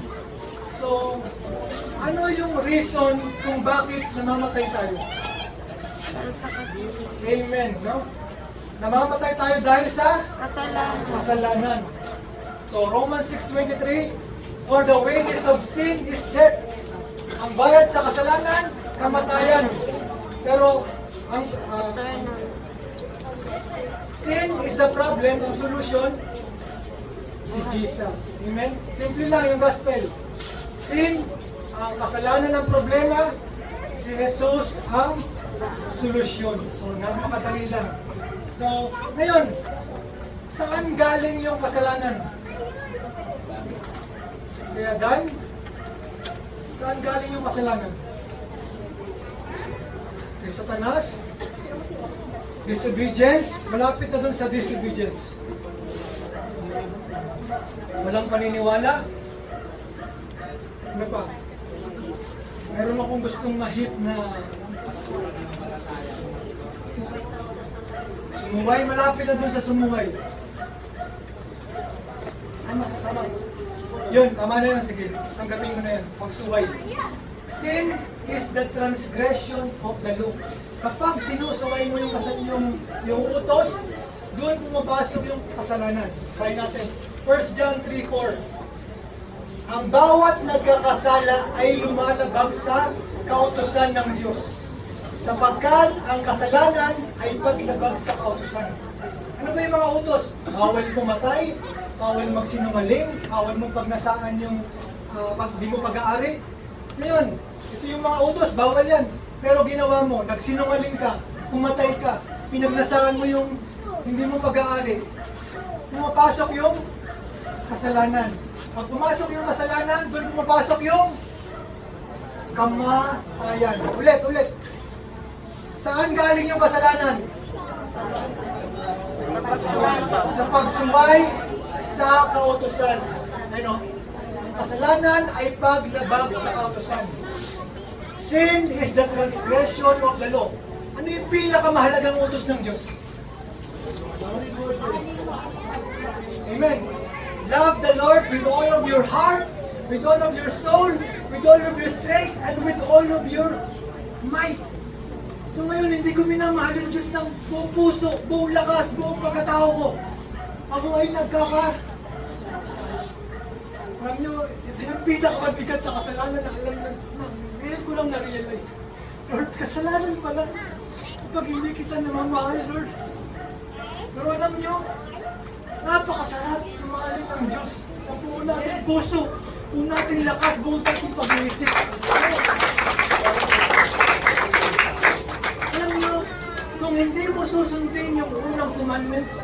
So, ano yung reason kung bakit namamatay tayo? Amen, no? Namamatay tayo dahil sa kasalanan. So, Romans 6:23, for the wages of sin is death. Ang bayad sa kasalanan, kamatayan. Pero, ang sin is the problem, ang solution, si Jesus. Amen? Simple lang yung gospel. Sin, ang kasalanan ng problema, si Jesus ang solusyon. So, napakadali lang. So, ngayon, saan galing yung kasalanan? Kaya Dan, saan galing yung kasalanan? Kay Satanas? Disobedience? Malapit na dun sa disobedience. Walang paniniwala? Ano pa? Meron akong gustong ma-hit na sumuway, malapit na dun sa sumuway. Tama. Yun, tama na yun. Sige, tanggapin mo na yun. Pagsuway. Sin is the transgression of the law. Kapag sinusuway mo yung utos, doon pumapasok yung kasalanan. Sabi natin, 1 John 3:4. Ang bawat nagkakasala ay lumalabag sa kautusan ng Diyos. Sapagkat ang kasalanan ay paglabag sa kautusan. Ano ba yung mga utos? Bawal pumatay, bawal magsinungaling, bawal mo pagnasaan yung di mo pag-aari. Ngayon, ito yung mga utos, bawal yan. Pero ginawa mo, nagsinungaling ka, pumatay ka, pinagnasaan mo yung hindi mo pag-aari. Pumapasok yung kasalanan. Pag pumasok yung kasalanan, doon pumapasok yung kamatayan. Ulit. Saan galing yung kasalanan? Sa pagsuway sa kautusan. Ano? Ang kasalanan ay paglabag sa kautusan. Sin is the transgression of the law. Ano yung pinakamahalagang utos ng Diyos? Amen. Love the Lord with all of your heart, with all of your soul, with all of your strength, and with all of your might. So ngayon, hindi ko minamahal yung Diyos ng buong puso, buong lakas, buong pagkatao ko. Ako ay alam nyo, ito yung pinakamabigat na kasalanan na alam na ngayon ko lang na-realize. Lord, kasalanan pala kapag hindi kita namamahal, Lord. Pero alam nyo, napakasarap tumahalin ng Diyos. Ang buo natin puso, buo natin lakas, buo natin pag-iisip. Alam nyo, kung hindi mo susundin yung unang commandments,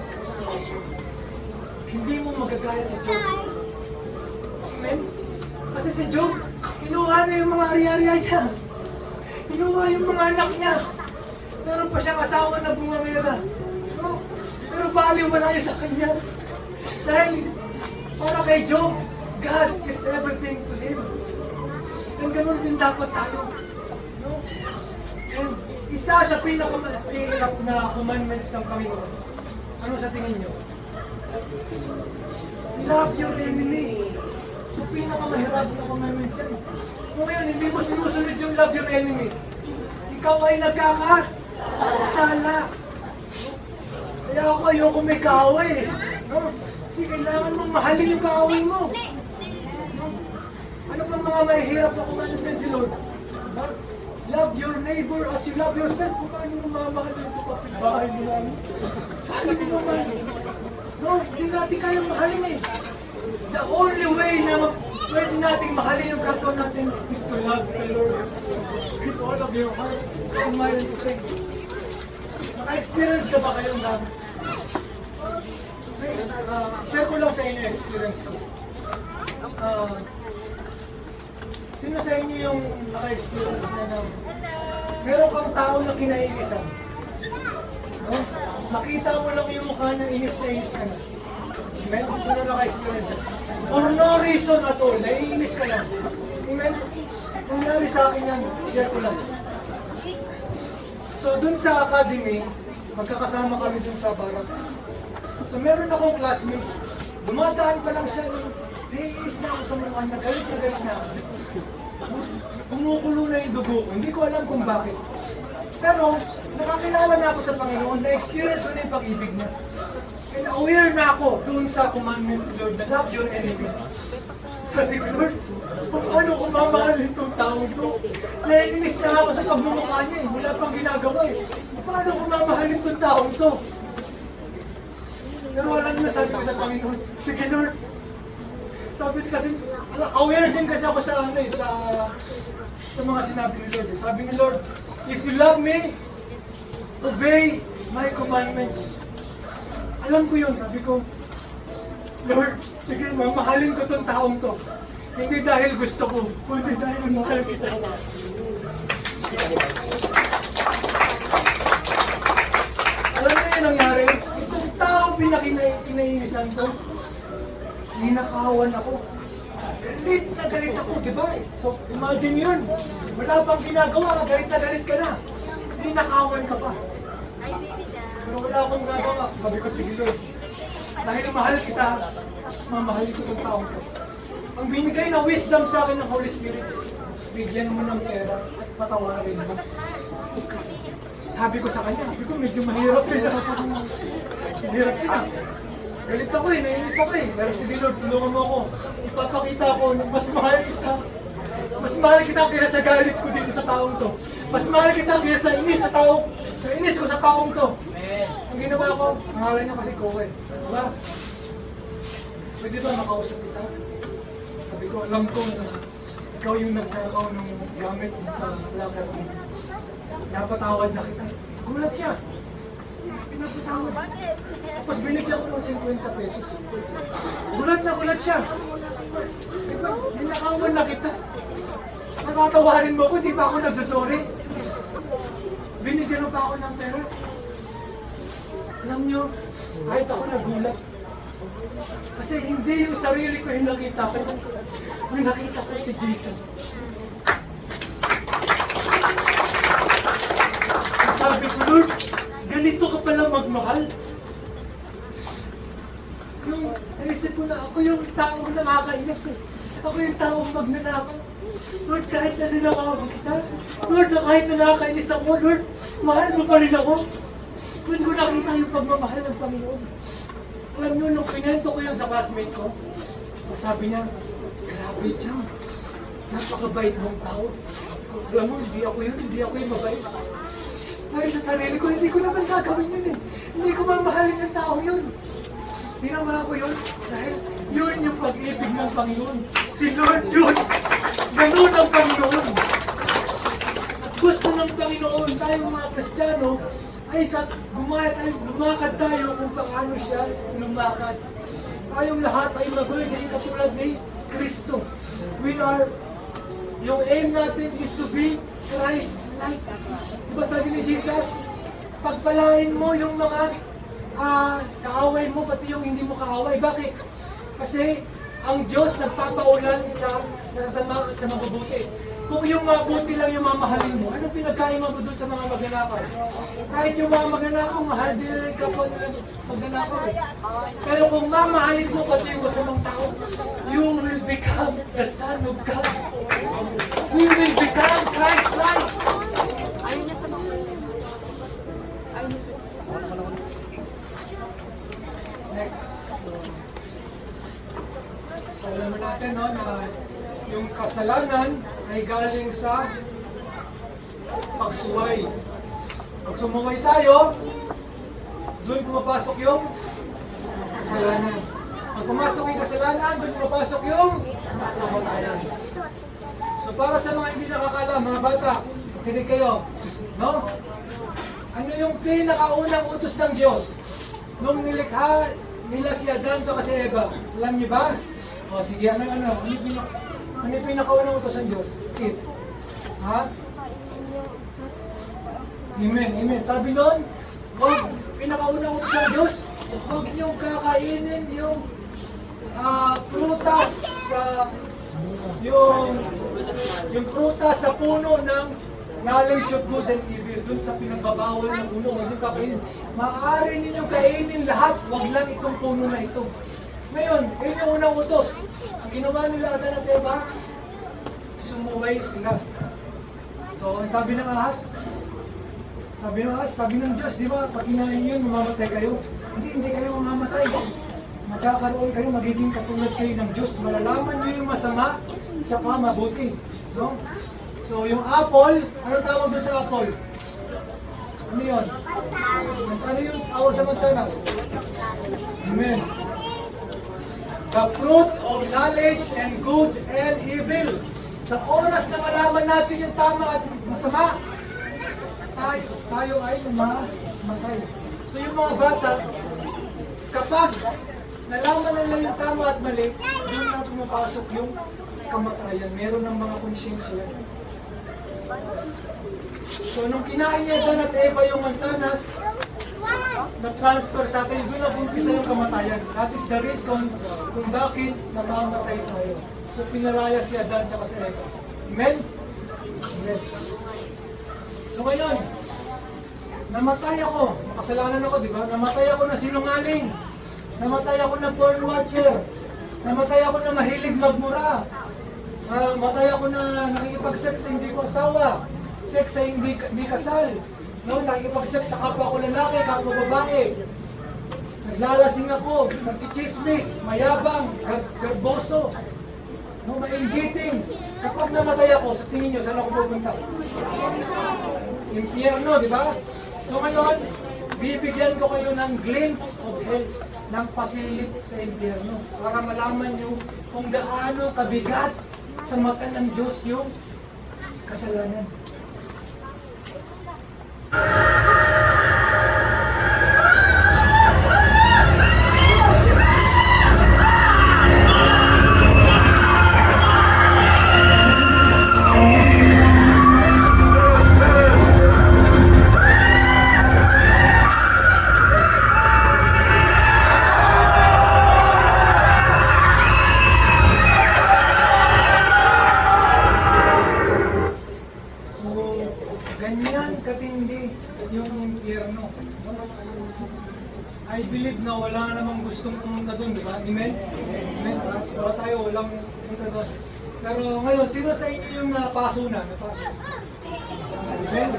hindi mo magagaya si Job. Amen? Kasi si Job, kinuha na yung mga ari-ariya niya. Kinuha yung mga anak niya. Meron pa siyang asawa na bumamira. No? Pero baliw wala yun sa kanya. Dahil para kay Job, God is everything to him. And ganun din dapat tayo. No? And isa sa pinakamahirap na commandments ng Panginoon, ano sa tingin nyo? Love your enemy. So pinakamahirap na commandments yan. Kung ngayon, hindi mo sinusunod yung love your enemy, ikaw ay nagkakasala. Kaya ako ayoko may kaaway. No? Kasi kailangan mong mahalin yung kaaway mo. No? Ano bang mga mahihirap na commandments si Lord? Diba? Love your neighbor as you love yourself. Kung paano mo mamahalin ito kapitbahay mo namin? Paano mo mamahalin? No, hindi natin kayang mahalin eh. The only way na pwede nating mahalin yung kapwa natin is to love the Lord with all of your heart, soul, mind, and strength. Naka-experience ka ba kayong love? Share ko lang sa inyo yung experience ko. Sino sa inyo yung naka-experience na meron kang tao na kinaiinisan? No? Makita mo lang yung mukha na inis ka na. Amen? Sino naka-experience? For no reason at all, naiinis ka lang. Amen? Nangyari sa akin yan, share ko lang. So dun sa academy, magkakasama kami dun sa barracks. So meron akong classmate, dumadaan pa lang siya, naiinis na ako sa mukha niya, galit na ako. Kumukulo na yung dugo ko, hindi ko alam kung bakit. Pero, nakakilala na ako sa Panginoon, na-experience ko na yung pag-ibig niya. And aware na ako dun sa commandment ni Lord na love your enemy. Sabi ko, Lord, paano ko mamahalin itong taong to? Naiinis na ako sa pagmumukha niya eh, wala pang ginagawa eh. Paano ko mamahalin itong taong to? Pero wala na sabi ko sa Panginoon, sige Lord. Sabi kasi, aware din kasi ako sa mga sinabi ni Lord. Sabi ni Lord, if you love me, obey my commandments. Alam ko yun, sabi ko, Lord, sige, mamahalin ko tong taong to. Hindi dahil gusto ko, kundi dahil mahal kita. Alam mo yung nangyari? Itong taong pinakinainisan ko, ninakawan ako. Galit na galit ako, di ba? So, imagine yun. Wala pang ginagawa, galit na galit ka na. Ninakawan ka pa. Pero wala akong gagawa. Sabi ko, sige Lord, dahil mahal kita, mamahalin ko itong taong ko. Ang binigay na wisdom sa akin ng Holy Spirit, bigyan mo ng pera at patawarin mo. Sabi ko sa kanya, sabi ko, medyo mahirap yun. Mahirap yun ah. Galit ako eh, nainis ako eh. Pero sige Lord, tulungan mo ako. Ipapakita ko na mas mahal kita. Mas mahal kita kaya sa galit ko dito sa taong to. Mas mahal kita kaya sa inis ko sa taong to. Ang ginawa ko, pangalan niya kasi Kowe. Diba? Pwede ba makausap kita? Sabi ko, alam ko na ikaw yung nagnakaw ng gamit sa locker mo. Napatawad na kita. Gulat siya. Pinapatawad. Tapos binigyan ko ng 50 pesos. Gulat siya. Ninakawan na kita. Nakatawarin mo ko, di pa ako nagsusori. Binigyan mo pa ako ng pera. Alam nyo, kahit ako nagulat. Kasi hindi yung sarili ko yung nakita ko. Yung nakita ko si Jesus. Sabi ko, Lord, ganito ka pala magmahal. Nung naisip ko na ako yung taong nakakainis eh. Ako yung taong magnanakaw. Lord, kahit na ninakaw kita. Lord, kahit na nakakainis ako, Lord, mahal mo pa rin ako. Kung ko nakita yung pagmamahal ng Panginoon. Alam nyo, nung pinento ko yan sa classmate ko, sabi niya, grabe Jam, napakabait mong tao. Alam mo, hindi ako yung mabait. Dahil sa sarili ko, hindi ko naman gagawin yun eh. Hindi ko mamahalin yung tao yun. Pinama ko yun dahil yun yung pag-ibig ng Panginoon. Si Lord yun. Ganun ang Panginoon. At gusto ng Panginoon, tayong mga Kristiyano, ay lumakad tayo kung paano siya lumakad. Tayong lahat ay magulay, hindi katulad ni Kristo. Yung aim natin is to be Christ-like. Diba sabi ni Jesus, pagpalain mo yung mga kaaway mo, pati yung hindi mo kaaway. Bakit? Kasi ang Diyos nagpapaulan sa mabubuti. Kung yung mabuti lang yung mamahalin mo, anong pinagkaiba mo doon sa mga magnanakaw? Kahit yung mga magnanakaw, mahal din nila yung kapwa nila magnanakaw. Pero kung mamahalin mo pati yung masamang tao, you will become the Son of God. We will become Christ-like. Ayaw niya sa mga. Ayaw niya sa Next. So, alam mo natin, no, na yung kasalanan ay galing sa pagsuway. Pag sumuway tayo, doon pumapasok yung kasalanan. Pag pumasok yung kasalanan, doon pumapasok yung kamatayan. So, para sa mga hindi nakakaalam, mga bata, makinig kayo, no? Ano yung pinakaunang utos ng Diyos? Nung nilikha nila si Adan at si Eva, alam niyo ba? O sige, ano yung pinakaunang utos ng Diyos? Eat. Ha? Amen. Sabi nun, pinakaunang utos ng Diyos, huwag niyong kakainin yung prutas sa yung prutas sa puno ng knowledge of good and evil, dun sa pinagbabawal ng puno, huwag niyong kakainin. Maaari ninyong kainin lahat, huwag lang itong puno na ito. Ngayon, yun yung unang utos. Ang ginawa nila Adan at Eva, sumuway sila. So, ang sabi ng ahas, sabi ng Diyos, di ba, pag kinain yun, mamamatay kayo. Hindi kayo mamamatay. Magkakaroon kayo, magiging katulad kayo ng Diyos. Malalaman niyo yung masama, tsaka mabuti. No? So, yung apple, ano tawag doon sa apple? Ano yun? Ano yung tawag sa mansanas? Amen. The fruit of knowledge and good and evil. Sa oras na malaman natin yung tama at masama, tayo ay mamatay. So yung mga bata, kapag nalaman nila yung tama at mali, doon na pumapasok yung kamatayan. Meron ng mga konsyensya. So nung kinain niya Adan at Eva yung mansanas, na-transfer sa atin, doon na umpisa yung kamatayan. That is the reason kung bakit namamatay tayo. So pinalaya si Adan at si Eva. Amen? Amen. So ngayon, namatay ako. Makasalanan ako, di ba? Namatay ako na sinungaling. Namatay ako na porn watcher. Namatay ako na mahilig magmura. Namatay ako na nakikipag-sex sa hindi ko asawa. Sex sa hindi kasal. No, nakikipag-sex sa kapwa ko lalaki, kapwa babae. Naglalasing ako, nagchichismis, mayabang, garboso. No, mainggiting. Kapag namatay ako, sa tingin nyo, saan ako pupunta? Impyerno, di ba? So ngayon, bibigyan ko kayo ng glimpse of hell, ng pasilip sa impyerno, para malaman nyo kung gaano kabigat sa mata ng Diyos yung kasalanan. Ganyan katindi yung impyerno. I believe na wala namang gustong pumunta doon, di ba? Amen? Amen? Wala tayo, walang pumunta doon. Pero ngayon, sino sa inyo yung napaso na? Amen?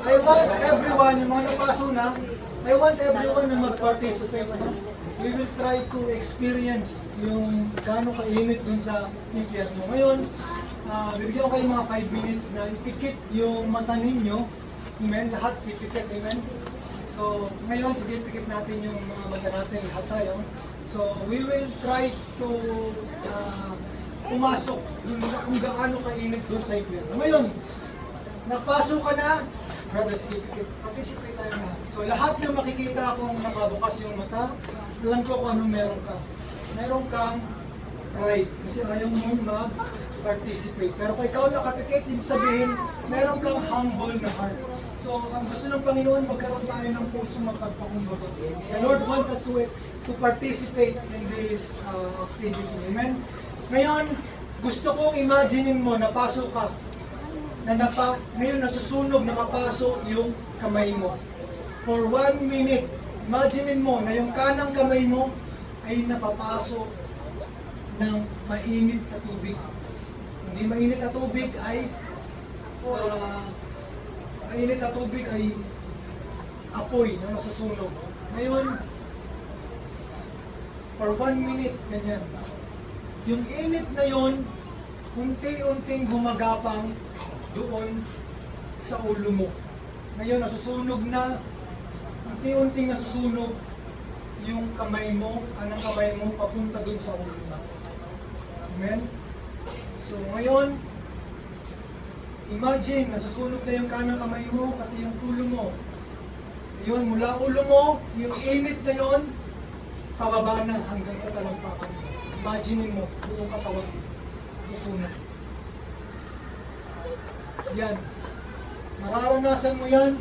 I want everyone, yung mga napaso na, I want everyone na mag-participate. We will try to experience yung gaano kainit dun sa impyerno. Ngayon, bibigyan ko kayo mga 5 minutes na ipikit yung mata ninyo. Amen? Lahat ipikit. Amen? So, ngayon, sige, ipikit natin yung mga mata natin. Lahat tayo. So, we will try to pumasok dun sa kung gaano kainit dun sa impyerno. Ngayon, napasok ka na, brothers, ipikit. Participate tayo na. So, lahat na makikita kung nakabukas yung mata, alam ko kung anong meron ka. meron kang pride kasi ayaw mo mag-participate. Pero kung ikaw nakapikit, ibig sabihin, meron kang humble na heart. So, ang gusto ng Panginoon, magkaroon tayo ng puso mapagpakumbaba. The Lord wants us to participate in this activity. Amen? Ngayon, gusto kong imaginein mo, napasok ka, ngayon nasusunog, nakapasok yung kamay mo. For 1 minute, imaginein mo na yung kanang kamay mo ay napapasok ng mainit na tubig. Hindi mainit na tubig ay apoy na nasusunog. Ngayon, for 1 minute, ganyan. Yung init na yon, unti-unting gumagapang doon sa ulo mo. Ngayon, nasusunog na, unti-unting nasusunog yung kamay mo, anong kamay mo, papunta doon sa ulo mo. Amen? So, ngayon, imagine, nasusunog na yung kanang kamay mo, pati yung ulo mo. Yun, mula ulo mo, yung init na yon, pababa na hanggang sa talampakan. Imagine mo, yung katawan, nasusunog. Yan. Mararanasan mo yan.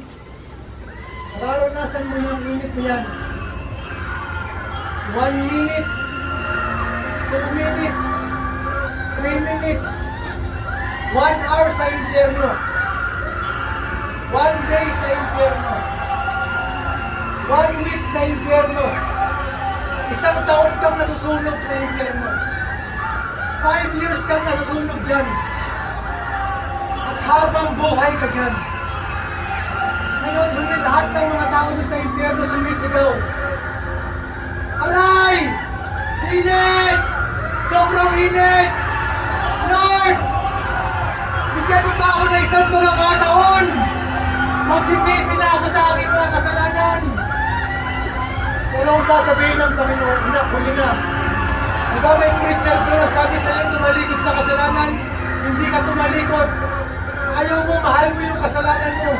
Mararanasan mo yung init mo yan. 1 minute, 2 minutes, 3 minutes, 1 hour sa impyerno. 1 day sa impyerno. 1 week sa impyerno. 1 taon kang nasusunog sa impyerno. 5 years kang nasusunog dyan. At habang buhay ka dyan. Ngayon, hindi lahat ng mga tao doon sa impyerno sumisigaw. Aray! Init! Sobrang init! Lord! Bigyan mo pa ako na isang pagkakataon! Magsisisi na ako sa aking mga kasalanan! Pero ang sasabihin ng Panginoon, anak, huli na. Diba may preacher doon, sabi sa iyo, tumalikod sa kasalanan, hindi ka tumalikod. Ayaw mo, mahal mo yung kasalanan mo.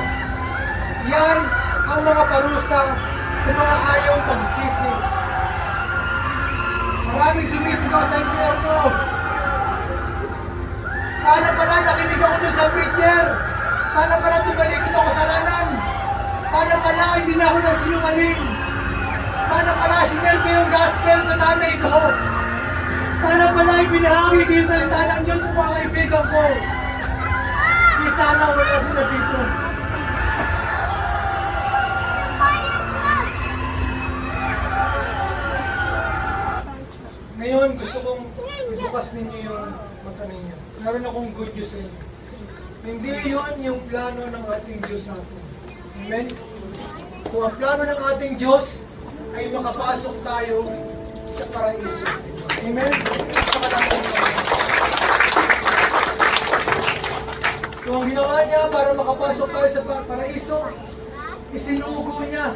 Yan ang mga parusa sa mga ayaw pagsisi. Maraming sumisigaw sa impyerno. Sana pala nakinig ako doon sa preacher. Sana pala tumalikod ako sa kasalanan. Sana pala hindi na ako nagsinungaling. Sana pala sinel ko yung gospel sa nanay ko. Sana pala ibinahagi ko yung salita ng Diyos sa mga kaibigan ko. Di sana wala sila dito. Ngayon, gusto kong ibukas ninyo yung mata ninyo. Meron akong good news sa inyo. Hindi yun yung plano ng ating Diyos sa atin. Amen? So, ang plano ng ating Diyos ay makapasok tayo sa paraiso. Amen? So, ang ginawa niya para makapasok tayo sa paraiso, isinugo niya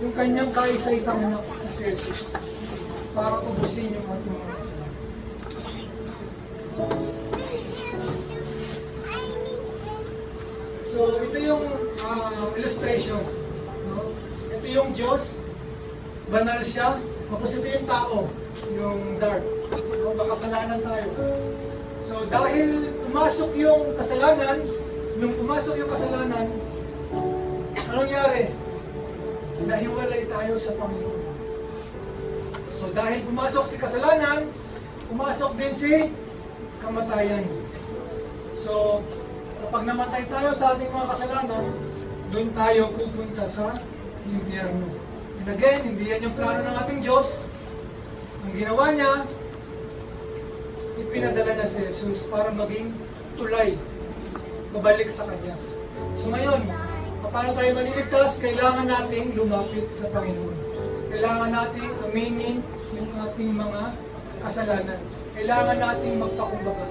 yung kanyang kaisa-isang anak na si Jesus para ubusin yung ating mga kasalanan. So, ito yung illustration. No? Ito yung Diyos. Banal siya. Tapos ito yung tao. Yung dark. No? Makasalanan tayo. So, dahil pumasok yung kasalanan, nung pumasok yung kasalanan, anong nangyari? Nahiwalay tayo sa Panginoon. So, dahil pumasok si kasalanan, pumasok din si kamatayan. So, kapag namatay tayo sa ating mga kasalanan, doon tayo pupunta sa impyerno. And again, hindi yan yung plano ng ating Diyos. Ang ginawa niya, ipinadala na si Jesus para maging tulay, babalik sa Kanya. So ngayon, paano tayo maliligtas? Kailangan nating lumapit sa Panginoon. Kailangan nating aminin yung ating mga kasalanan. Kailangan nating magpakumbaba.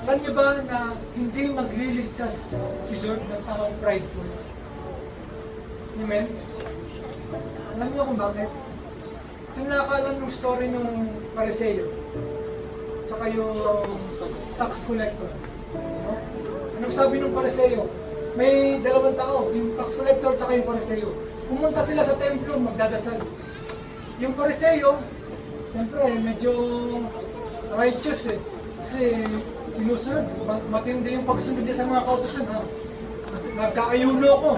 Alam niyo ba na hindi magliligtas si Lord ng taong prideful? Amen? Alam niyo kung bakit? Sino nakakalam ng story ng Pariseo? Tsaka yung tax collector. No? Anong sabi ng Pariseo? May dalawang tao, yung tax collector tsaka yung Pariseo. Pumunta sila sa templo, magdadasal. Yung Pariseo, siyempre, medyo righteous eh. Kasi sinusunod, matindi yung pagsunod niya sa mga kautusan ha. Nagkaayuno ako,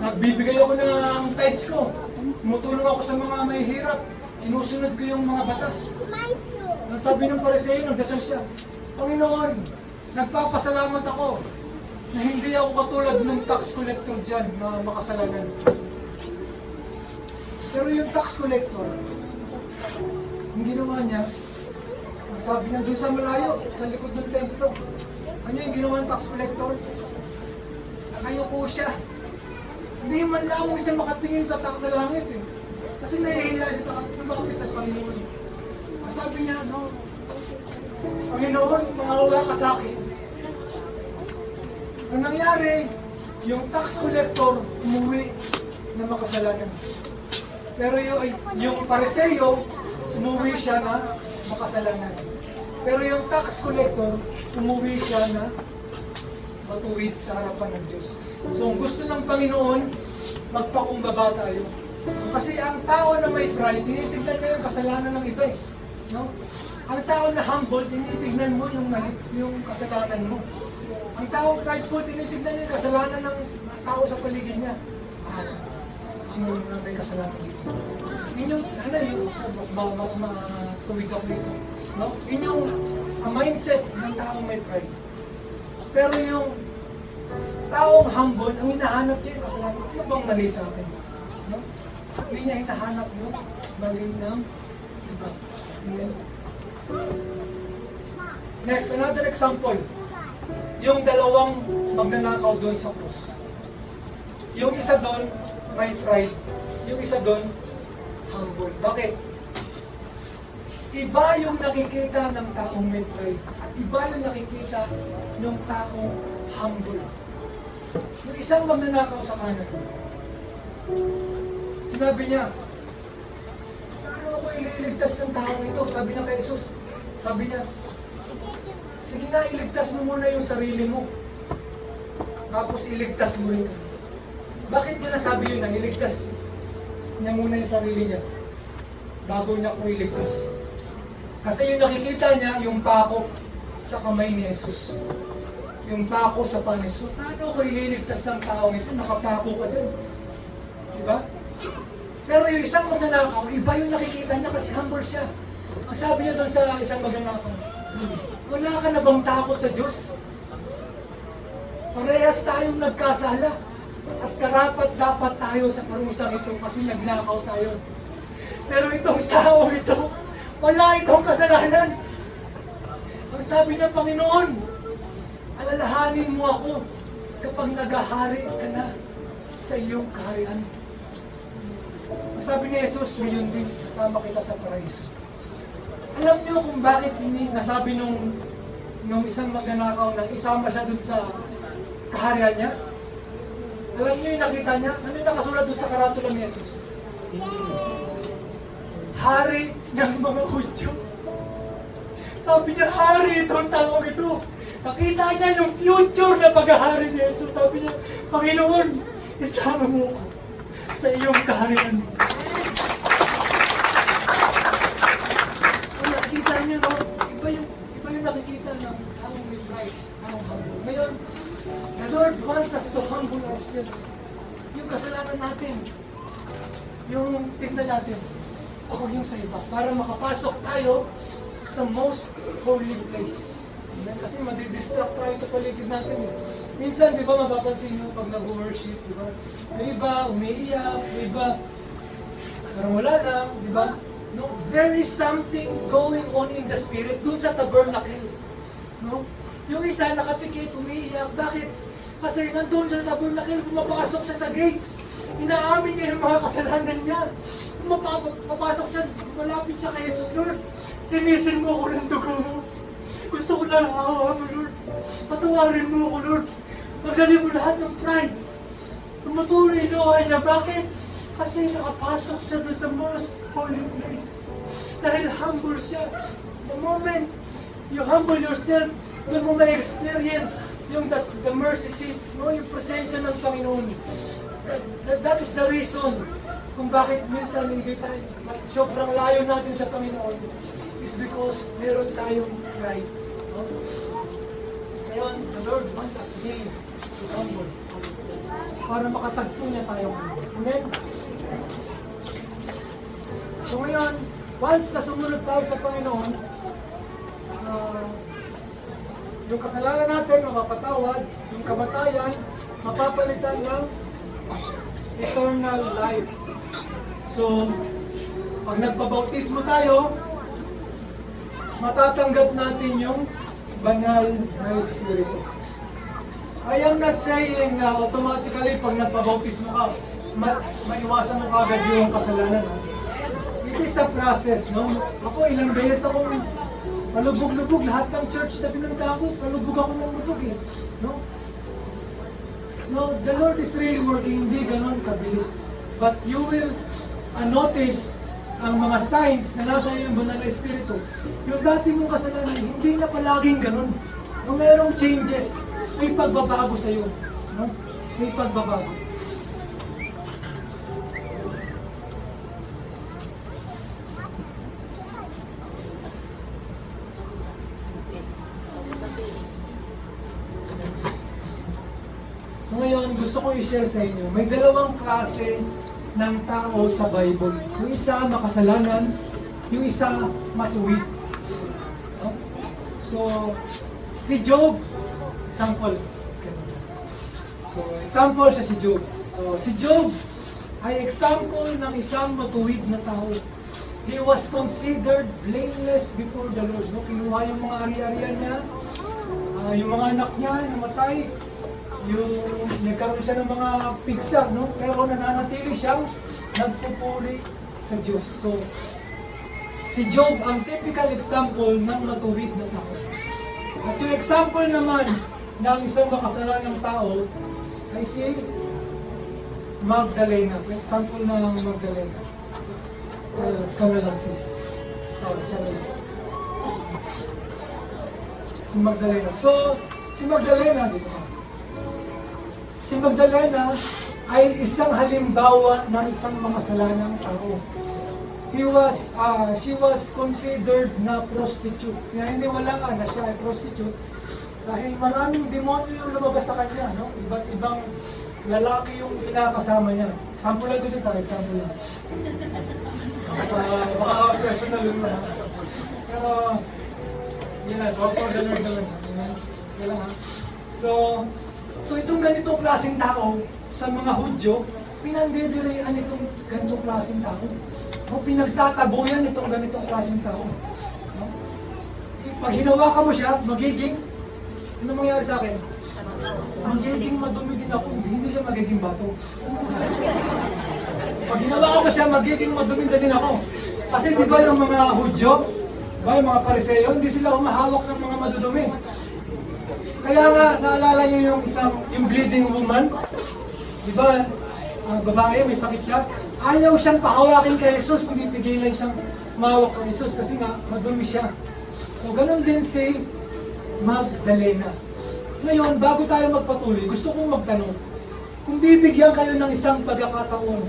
nagbibigay ako ng tithes ko, tumutulong ako sa mga may hirap, sinusunod ko yung mga batas. Ang sabi ng Pariseo, nagdasal siya, Panginoon, nagpapasalamat ako na hindi ako katulad ng tax collector dyan na makasalanan. Pero yung tax collector, ang ginawa niya, ang sabi niya doon sa malayo, sa likod ng templo, ano yung ginawa ng tax collector? Nakayuko siya. Hindi man lang siya makatingin sa taas sa langit eh. Kasi nahihiya siya sa lumapit sa Panginoon. Ang sabi niya, no, Panginoon, mangawa ka sa akin. Ang nangyari, yung tax collector umuwi na makasalanan. Pero yung Pariseo, umuwi siya na makasalanan. Pero yung tax collector, umuwi siya na matuwid sa harapan ng Diyos. So, ang gusto ng Panginoon, magpakumbaba tayo. Kasi ang tao na may pride, tinitignan niya yung kasalanan ng iba eh. No? Ang tao na humble, tinitignan mo yung mali, yung kasalanan mo. Ang taong prideful, tinitignan niya yung kasalanan ng tao sa paligid niya. Sino na may kasalanan dito? Yun yung, mas matuwid ako dito. No? Yun yung mindset ng taong may pride. Pero yung taong humble, ang hinahanap niya yung kasalanan. Ano bang mali sa akin? No? Hindi niya hinahanap yung mali ng iba. Next, another example. Yung dalawang magnanakaw doon sa krus. Yung isa doon, may pride. Yung isa doon, humble. Bakit? Iba yung nakikita ng taong may pride. At iba yung nakikita ng taong humble. Yung isang magnanakaw sa kanan, sinabi niya, paano ako ililigtas ng taong ito? Sabi niya kay Jesus, sabi niya, sige nga, iligtas mo muna yung sarili mo. Tapos iligtas mo rin. Bakit niya nasabi yun na iligtas niya muna yung sarili niya bago niya kung iligtas? Kasi yung nakikita niya, yung pako sa kamay ni Jesus. Yung pako sa panis. So, paano ko ililigtas ng taong ito? Nakapako ka dyan. Diba? Pero yung isang magnanakaw, iba yung nakikita niya kasi humble siya. Ang sabi niya doon sa isang magnanakaw, wala ka na bang takot sa Diyos? Parehas tayong nagkasala. At karapat dapat tayo sa parusang ito kasi nagnakaw tayo. Pero itong tao ito, wala itong kasalanan. Ang sabi niya, Panginoon, alalahanin mo ako kapag naghahari ka na sa iyong kaharian. Ang sabi ni Jesus, ngayon din, kasama kita sa paraiso. Alam niyo kung bakit nasabi nung isang magnanakaw na isama siya dun sa kaharian niya? Alam niyo yung nakita niya? Ano yung nakasulat dun sa karatula ni Jesus? Hari ng mga Hudyo. Sabi niya, hari itong taong ito. Nakita niya yung future na paghahari ni Jesus. Sabi niya, Panginoon, isama mo ko sa iyong kaharian. Nakita niyo, no? Iba yung nakikita ng taong may pride, taong humble. Ngayon, the Lord wants us to humble ourselves. Yung kasalanan natin, yung tignan natin, o yung sa iba, para makapasok tayo sa most holy place. Amen? Kasi madidistract tayo sa paligid natin. Minsan, di ba, mapapansin nyo pag nag-worship, di ba? Yung iba, umiiyak, yung iba, parang wala lang, di ba? No, there is something going on in the spirit dun sa tabernacle. No? Yung isa, nakapikit, umiiyak. Bakit? Kasi nandun sa tabernacle, pumapasok siya sa gates. Inaamin niya yung mga kasalanan niya. Papasok siya, malapit siya kay Jesus. Lord, linisin mo ako ng dugo mo. Gusto ko lang awa mo, Lord. Patawarin mo ako, Lord. Magaling mo lahat ng pride. Tumatuloy luha niya. Bakit? Kasi nakapasok siya doon sa most holy place. Dahil humble siya. The moment you humble yourself, doon mo may experience yung the mercy seat, no? Yung presensya ng Panginoon. That is the reason kung bakit minsan hindi tayo, sobrang layo natin sa Panginoon is because meron tayong pride. No? Ngayon, the Lord wants us to be humble para makatagpo niya tayo. Amen? So ngayon, once na sumunod tayo sa Panginoon, yung kasalanan natin mapapatawad, yung kamatayan mapapalitan ng eternal life. So, pag nagpabautismo tayo, matatanggap natin yung banal na Espiritu. I am not saying na automatically pag nagpabautismo ka, maiwasan mo kagad yung kasalanan. It is a process, no? Ako ilang beses akong palubog-lubog, lahat ng church na pinunta ko, palubog ako ng lubog eh. No? No, the Lord is really working, hindi ganun kabilis. But you will notice ang mga signs na nasa iyo yung banal na Espiritu. Yung dati mong kasalanan, hindi na palaging ganun. Kung merong changes, may pagbabago sa iyo. No? May pagbabago. So ngayon, gusto ko i-share sa inyo, may dalawang klase ng tao sa Bible. Yung isa makasalanan, yung isa matuwid. No? So, si Job, example. So, example siya si Job. So, si Job ay example ng isang matuwid na tao. He was considered blameless before the Lord. No? Kinuha yung mga ari-arian niya, yung mga anak niya namatay, yung nagkaroon siya ng mga pigsa, no? Pero nananatili siyang nagpupuri sa Diyos. So, si Job ang typical example ng matuwid na tao. At yung example naman ng isang makasalanang tao ay si Magdalena. Example ng Magdalena. Kami lang sis. Siya lang. Si Magdalena. So, si Magdalena, dito ka. Si Magdalena ay isang halimbawa ng isang makasalanang tao. She was considered na prostitute. Kaya hindi wala na siya ay prostitute. Dahil maraming demonyo yung lumabas sa kanya. No? Iba't ibang lalaki yung kinakasama niya. Sample lang ito sa example lang. Baka personal yun na. Pero, yun na, for the Lord naman. Yun lang ha. So itong ganitong klaseng tao sa mga Hudyo, pinandidirian itong ganitong klaseng tao. O pinagtatabuyan itong ganitong klaseng tao. No? Pag hinawakan mo siya, magiging, ano mangyari sa akin? Magiging madumi din ako, hindi siya magiging bato. Pag hinawakan mo siya, magiging madumi din ako. Kasi di ba yung mga Hudyo, yung mga Pariseo, hindi sila humahawak ng mga madudumi. Kaya nga, naalala niyo yung bleeding woman? Di ba, babae, may sakit siya. Ayaw siyang pahawakin kay Jesus, pinipigilan siyang mahawak kay Jesus kasi nga, madumi siya. So, ganun din si Magdalena. Ngayon, bago tayo magpatuloy, gusto kong magtanong, kung bibigyan kayo ng isang pagkakataon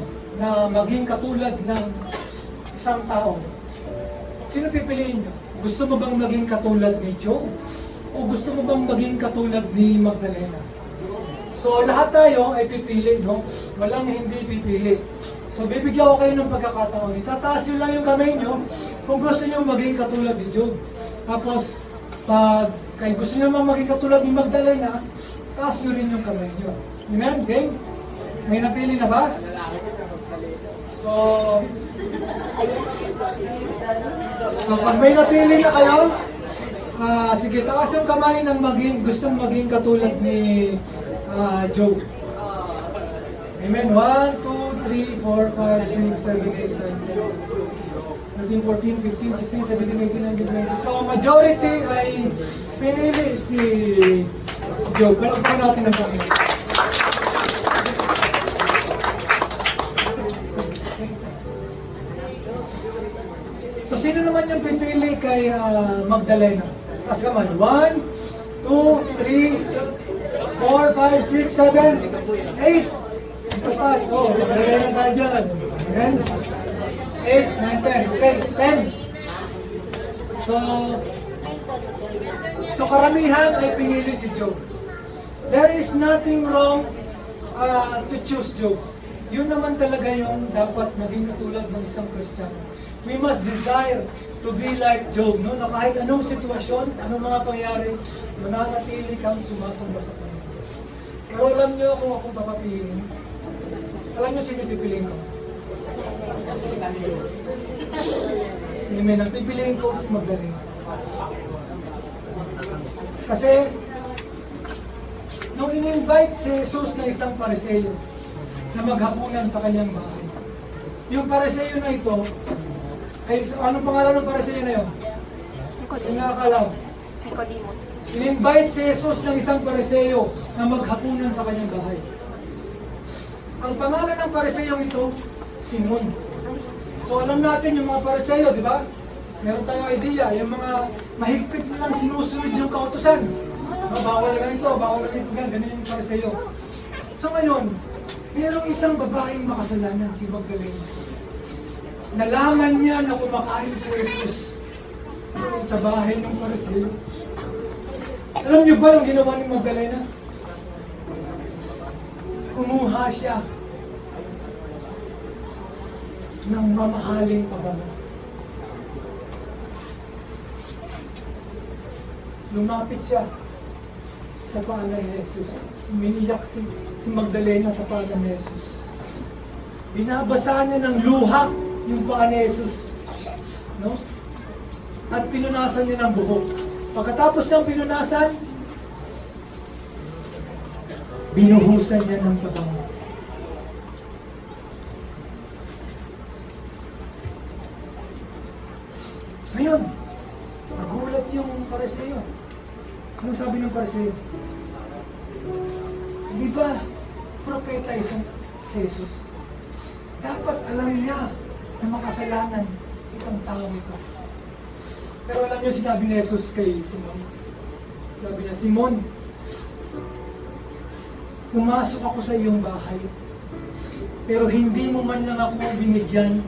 na maging katulad ng isang tao, sino pipiliin niyo? Gusto mo bang maging katulad ni Job? O gusto mo bang maging katulad ni Magdalena? So lahat tayo ay pipili, no? Walang hindi pipili. So bibigyan ko kayo ng pagkakataon. Itataas nyo lang yung kamay nyo kung gusto nyo maging katulad ni Job. Tapos, pag gusto nyo maging katulad ni Magdalena, taas nyo rin yung kamay nyo. Amen? Okay? May napili na ba? So pag may napili na kayo, sige, taas yung kamay ng gustong maging katulad ni Job. Amen. 1, 2, 3, 4, 5, 6, 7, 8, 9, 10, 13, 14, 15, 16, 17, 18, 19, 20. So, majority ay pinili si Job. Palagpakan natin ang Panginoon. So, sino naman yung pipili kay Magdalena? Taas kamay. 1, 2, 3, 4, 5, 6, 7, 8. Ito pa. Oh, magdalay na tayo dyan. Ayan. 8, 9, 10. Okay, 10. So karamihan ay pinili si Job. There is nothing wrong to choose Job. Yun naman talaga yung dapat maging katulad ng isang Kristiyano. We must desire to be like Job, no? Na kahit anong sitwasyon, anong mga pangyari, mananatili kang sumasamba sa Panginoon. Pero alam niyo kung akong papapiliin, alam niyo sino pipiliin ko? Amen. Ang pipiliin ko si Magdalena. Kasi, nung in-invite si Jesus na isang Pariseo na maghapunan sa kanyang bahay, yung Pariseo na ito, ay anong pangalan ng Pariseo na yun? Yung nakakalaw. Nicodemus. In-invite si Jesus ng isang Pariseo na maghapunan sa kanyang bahay. Ang pangalan ng Pariseo ito, Simon. So alam natin yung mga Pariseo, di ba? Meron tayong idea, yung mga mahigpit na lang sinusunod yung kautusan. Bawal ganito, bawal ganito, ganun yung Pariseo. So ngayon, merong isang babaeng makasalanan, si Magdalena. Nalaman niya na kumakain si Jesus sa bahay ng Pariseo. Alam niyo ba yung ginawa ni Magdalena? Kumuha siya ng mamahaling pabango. Lumapit siya sa paa ni Jesus. Umiiyak si Magdalena sa paa ni Jesus. Binabasa niya ng luha yung paa ni Jesus. No? At pinunasan niya ng buhok. Pagkatapos niyang pinunasan, binuhusan niya ng pabango. Ngayon, nagulat yung Pariseo. Anong sabi ng Pariseo? Di ba, propeta isang si Jesus? Dapat alam niya na makasalanan itong tao ito. Pero alam niyo sinabi ni Jesus kay Simon. Sabi niya, Simon, pumasok ako sa iyong bahay, pero hindi mo man lang ako binigyan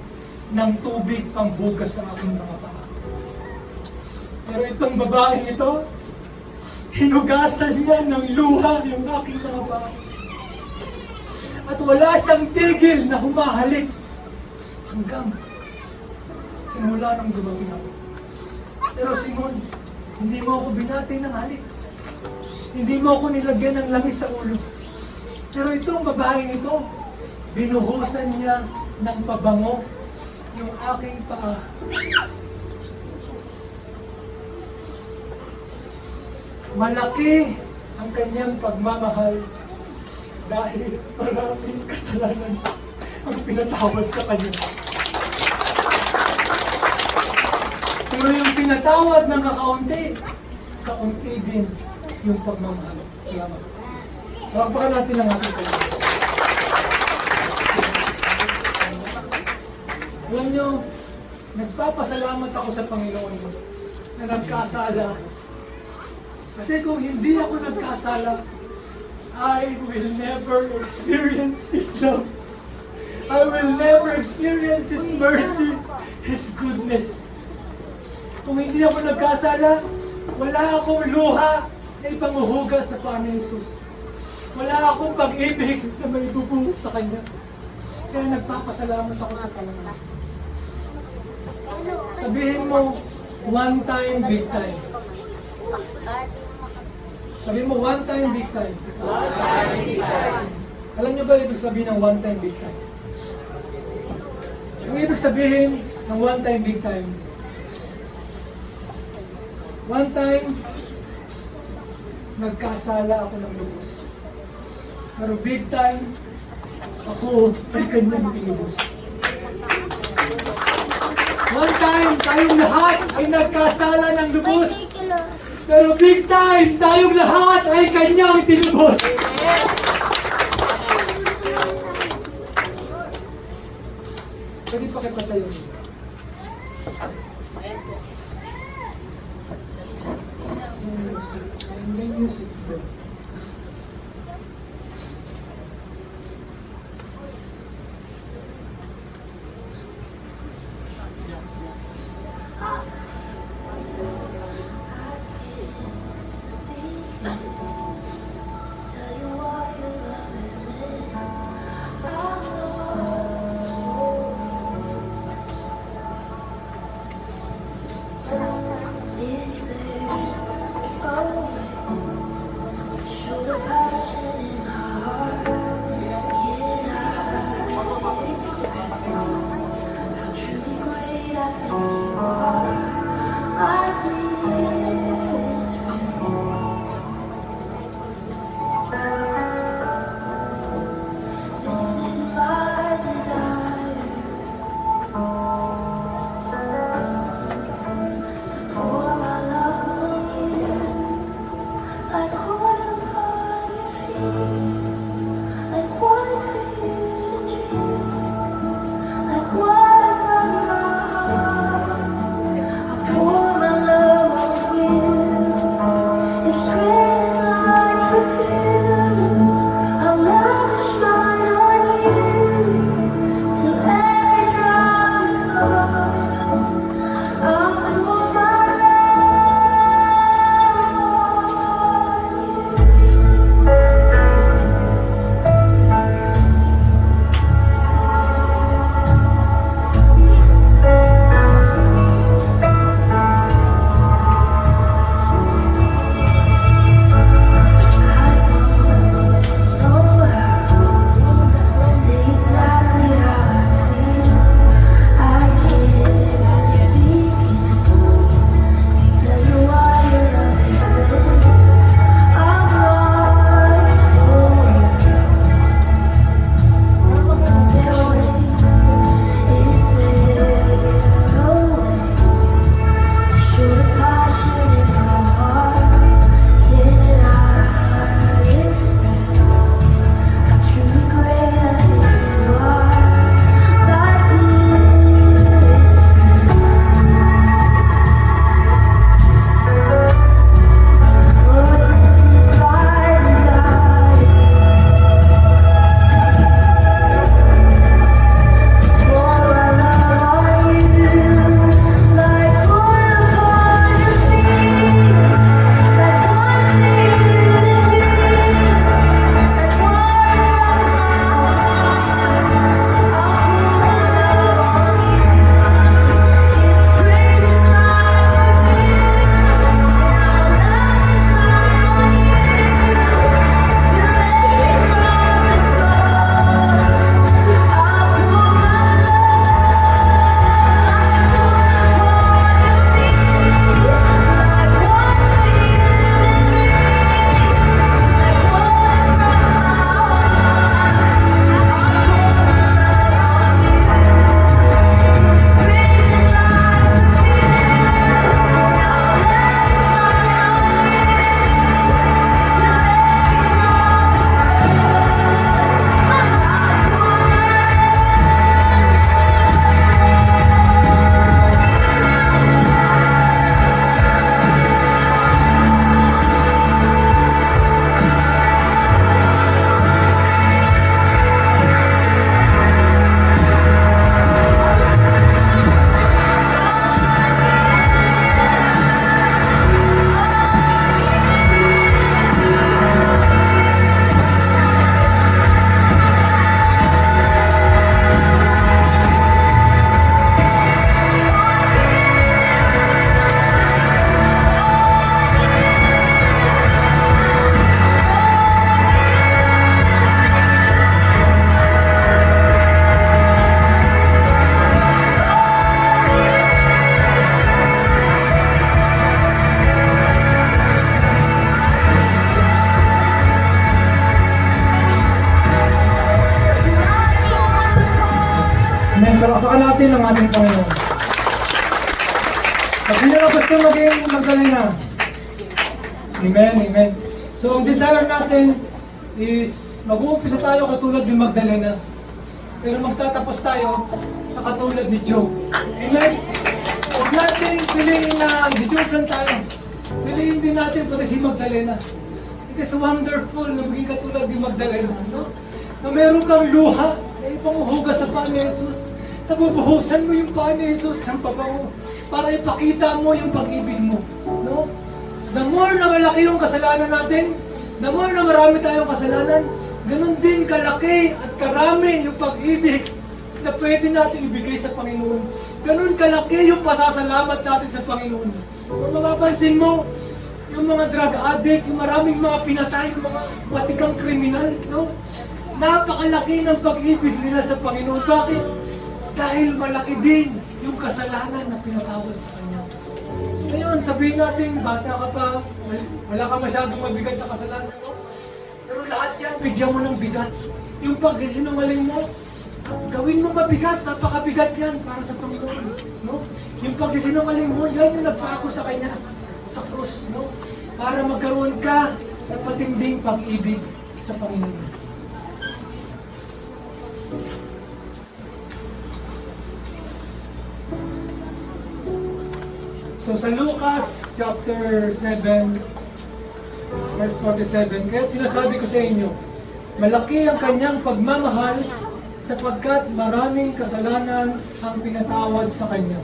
ng tubig panghugas sa aking mga paa. Pero itong babaeng ito, hinugasan niya ng luha yung aking mga paa. At wala siyang tigil na humahalik hanggang simula nang gumawin ako. Pero Simon, hindi mo ako binati ng halik. Hindi mo ako nilagyan ng langis sa ulo. Pero itong babaeng ito, binuhusan niya ng pabango yung aking paa. Malaki ang kanyang pagmamahal dahil maraming kasalanan ang pinatawad sa kanya. Pero yung pinatawad ng kakaunti, kaunti din yung pagmamahal. Salamat. Pakpakan natin ang ating Panginoon. Alam nyo, nagpapasalamat ako sa Panginoon na nagkasala. Kasi kung hindi ako nagkasala, I will never experience His love. I will never experience His mercy, His goodness. Kung hindi ako nagkasala, wala akong luha na ipanguhugas sa paa ni Jesus. Wala akong pag-ibig na may bubuhos sa Kanya. Kaya nagpapasalamat ako sa Panginoon. Sabihin mo, one time, big time. Sabihin mo, one time, big time. One time, big time. Alam niyo ba ibig sabihin ng one time, big time? Ang ibig sabihin ng one time, big time, one time, nagkasala ako ng lubos. Pero big time, ako ay kanyang pinubos. One time, tayong lahat ay nagkasala ng lubos. Pero big time, tayong lahat ay kanyang tinubos. Pwede pa kita tayo. May music bro. palakpakan natin ang ating Panginoon. At sino na gusto maging Magdalena? Amen, amen. So ang desire natin is mag-uumpisa tayo katulad ni Magdalena. Pero magtatapos tayo sa katulad ni Job. Amen? Huwag natin piliin na si Job lang tayo. Piliin din natin pati si Magdalena. It is wonderful na maging katulad ni Magdalena. No? Na meron kang luha na ipanguhugas sa paa ni Jesus. Nabubuhusan mo yung paa ni Jesus ng pabango para ipakita mo yung pag-ibig mo. No? The more na malaki yung kasalanan natin, the more na marami tayong kasalanan, ganun din kalaki at karami yung pag-ibig na pwede natin ibigay sa Panginoon. Ganun kalaki yung pasasalamat natin sa Panginoon. Kung mapapansin mo, yung mga drug addict, yung maraming mga pinatay, yung mga matikang kriminal, no? Napakalaki ng pag-ibig nila sa Panginoon. Bakit? Dahil malaki din yung kasalanan na pinatawad sa Kanya. Ngayon, sabihin natin, bata ka pa, wala ka masyadong mabigat na kasalanan, no? Pero lahat yan, bigyan mo ng bigat. Yung pagsisinungaling mo, gawin mo mabigat, napakabigat yan para sa Panginoon, no? Yung pagsisinungaling mo, yan yung nagpako sa Kanya, sa krus, no? Para magkaroon ka ng patinding pag-ibig sa Panginoon. So sa Lucas chapter 7 verse 47, kaya sinasabi ko sa inyo, malaki ang kanyang pagmamahal sapagkat maraming kasalanan ang pinatawad sa kanya.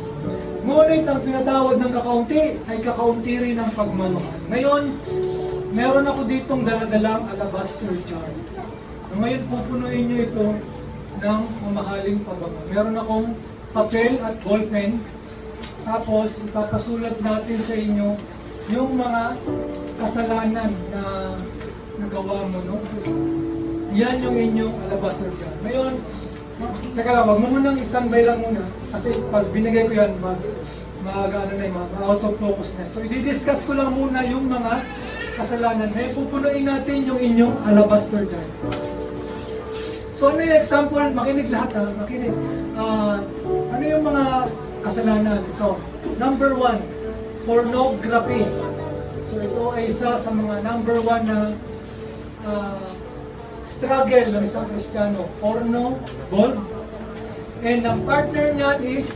Ngunit ang pinatawad ng kakaunti ay kakaunti rin ang pagmamahal. Ngayon, meron ako ditong daladalang alabaster jar. Ngayon pupunuin nyo ito ng mamahaling pabango. Meron akong papel at ballpen. Tapos, ipapasulat natin sa inyo yung mga kasalanan na nagawa mo, no? Yan yung inyong alabaster jar. Ngayon, teka lang, wag mo munang i-standby lang muna. Kasi pag binigay ko yan, out of focus na. So, i-discuss ko lang muna yung mga kasalanan. Ngayon, pupunuin natin yung inyong alabaster jar. So, ano yung example? Makinig lahat, ha? Makinig. Ano yung mga kasalanan? Ito. Number 1, pornography. So, ito ay isa sa mga number 1 na struggle ng isang Kristiyano. Porno, gold. And ang partner niyan is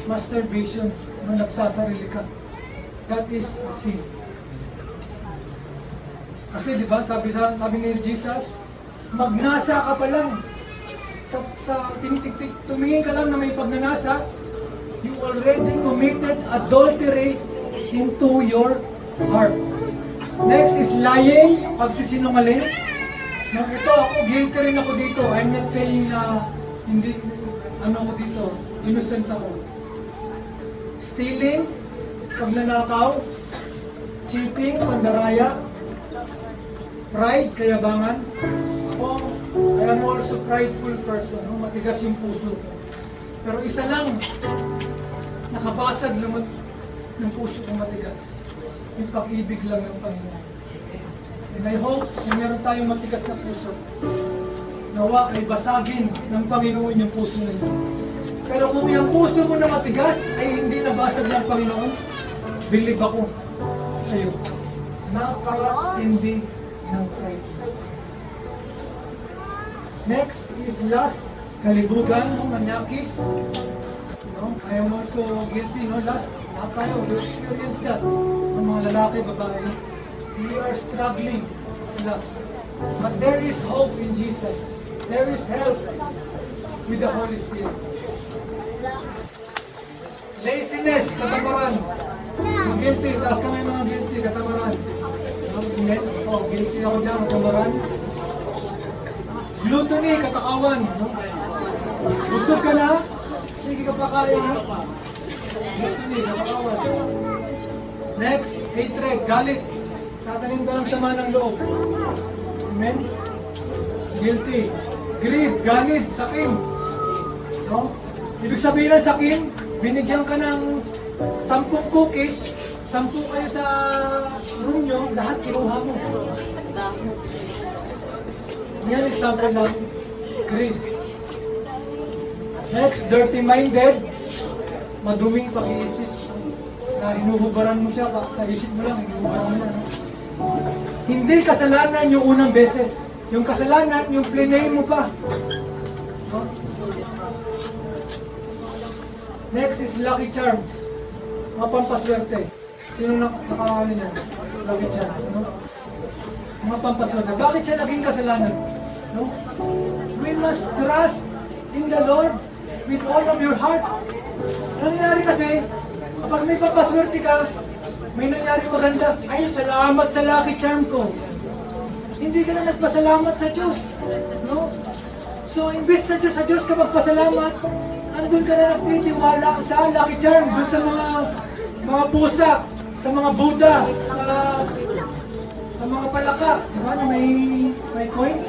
masturbation. Nung nagsasarili ka. That is a sin. Kasi di ba, sabi ni Jesus, magnasa ka pa lang. Tumingin ka lang na may pagnanasa, you already committed adultery into your heart. Next is lying, pagsisinungaling. Ito ako, guilty rin ako dito. I'm not saying na hindi, ako dito, innocent ako. Stealing, pagnanakaw, cheating, pandaraya, pride, kayabangan. I am also prideful person, no? Matigas yung puso ko. Pero isa lang, nakabasag naman ng puso kong matigas. Yung pag-ibig lang ng Panginoon. And I hope na meron tayong matigas na puso. Nawa ay basagin ng Panginoon yung puso na ito. Pero kung yung puso mo na matigas ay hindi nabasag ng Panginoon, believe ako sa iyo. Napaka-hindi ng pride. Next is lust, kalibugan, manyakis. No? I am also guilty, no? Lust, lahat tayo, we experience that. Ang mga lalaki, babae, we are struggling with lust. But there is hope in Jesus. There is help with the Holy Spirit. Laziness, katamaran. Yung guilty, taas kami mga guilty, katamaran. Guilty ako dyan, katamaran. Gluttony, katakawan. No? Busog ka na? Sige ka pa kaya na? Gluttony, katakawan. Next, hatred, galit. Tatanim ka lang sama ng loob. Amen? Guilty. Greed, ganid, sakim. No? Ibig sabihin ng sakim, binigyan ka ng 10 cookies, 10 kayo sa room nyo, lahat kinuha mo. Yan example ng greed. Next, dirty-minded. Maduming pag-iisip. Na hinuhubaran mo siya, sa isip mo lang, hinuhubaran mo na. No? Hindi kasalanan yung unang beses. Yung kasalanan, yung plinay mo pa. No? Next is Lucky Charms. Mga pampaswerte. Sino nakakaano niyan? Lucky Charms. No? Mga pampaswerte. Bakit siya naging kasalanan? No? We must trust in the Lord with all of your heart. Ano nangyari kasi, kapag may pampaswerte ka, may nangyari maganda. Ay, salamat sa Lucky Charm ko. Hindi ka na nagpasalamat sa Diyos. No? So, imbes na Diyos sa Diyos ka magpasalamat, andun ka na nagtitiwala sa Lucky Charm, doon sa mga pusa, sa mga Buddha, sa mga palaka. Diba na may coins?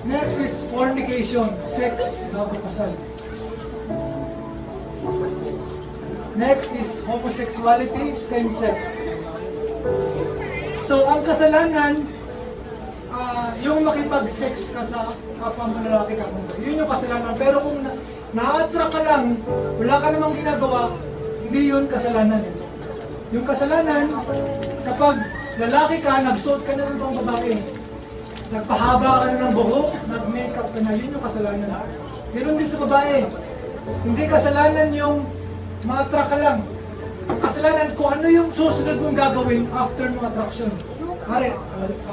Next is fornication, sex, bago kasal. Next is homosexuality, same sex. So, ang kasalanan, yung makipag-sex ka sa kapwa mo lalaki ka, yun yung kasalanan. Pero kung na-attract ka lang, wala ka namang ginagawa, hindi yun kasalanan. Yung kasalanan, kapag lalaki ka, nagsuot ka na ng pang babae, nagpahaba ka na ng buhok, nag-makeup ka na, yun yung kasalanan. Meron din sa babae, hindi kasalanan yung ma-attract ka lang. Ang kasalanan kung ano yung susunod mong gagawin after ng attraction. Pare,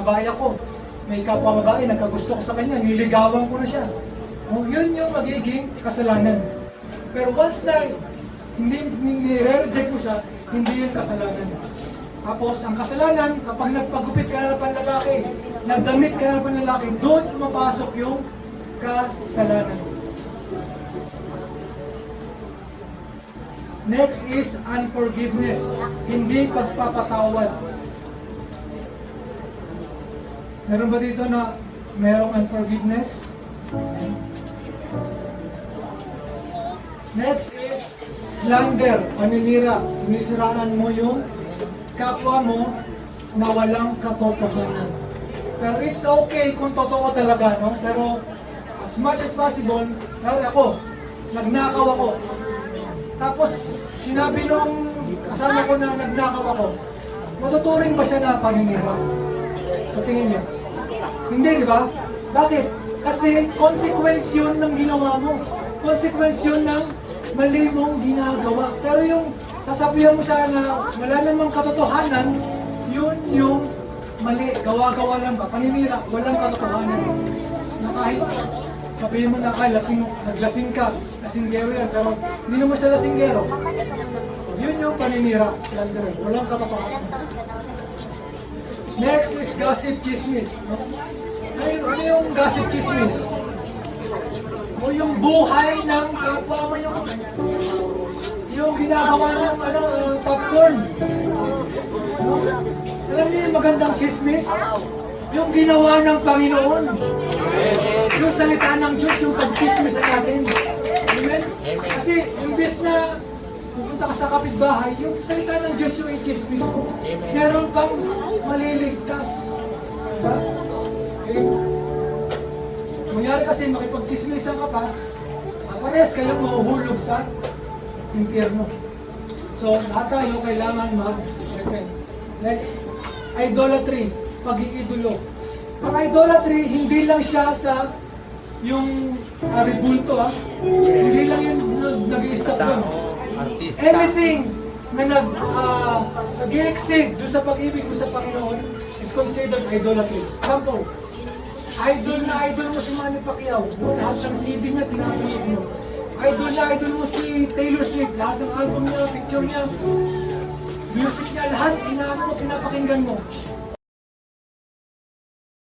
babae ako, may kapwa babae, nagkagusto ko sa kanya, niligawan ko na siya. Oh, yun yung magiging kasalanan. Pero once na hindi re-reject mo siya, hindi yun kasalanan. Tapos, ang kasalanan, kapag nagpagupit ka na ng panlalaki, nagdamit ka na ng panlalaki, doon pumapasok yung kasalanan. Next is unforgiveness. Hindi pagpapatawad. Meron ba dito na merong unforgiveness? Next is slander, paninira. Sinisiraan mo yung kapwa mo na walang katotohanan. Pero it's okay kung totoo talaga, no? Pero as much as possible, kaya ako, nagnakaw ako. Tapos, sinabi nung kasama ko na nagnakaw ako, matuturing ba siya na paninira? Sa tingin niya? Hindi, di ba? Bakit? Kasi consequence yun ng ginawa mo. Consequence yun ng mali mong ginagawa. Pero yung sasabihan mo siya na wala namang katotohanan, yun yung mali. Gawa-gawa lang ba? Paninira, walang katotohanan. Na kahit sabihin mo na, naglasing ka, lasinggero yan, pero hindi naman siya lasinggero. Yun yung paninira, slander. Walang katotohanan. Next is gossip chismis. Ano yung gossip chismis? O yung buhay ng kapwa mo, yung ginagawa ng popcorn. No? Alam niyo yung magandang chismis? Yung ginawa ng Panginoon. Yung salita ng Diyos, yung pag-chismis sa atin. Amen? Kasi imbes na pupunta ka sa kapitbahay, yung salita ng Diyos yung i-chismis mo. Meron pang maliligtas. Diba? Okay. Mangyari kasi makipag-chismisan ka pa, pares kayong mahuhulog sa impyerno. So, lahat tayo kailangan mag-repent. Next, idolatry, pag-iidolo. Ang idolatry, hindi lang siya sa yung ribulto, hindi lang yung nag-i-stop doon. Anything na nag-i-exceed doon sa pag-ibig mo sa Panginoon is considered idolatry. Example, idol na idol mo si Manny Pacquiao, lahat ng CD niya, pinapanood mo. Idol na idol mo si Taylor Swift, lahat ng album niya, picture niya, music niya, lahat, inaano mo, pinapakinggan mo.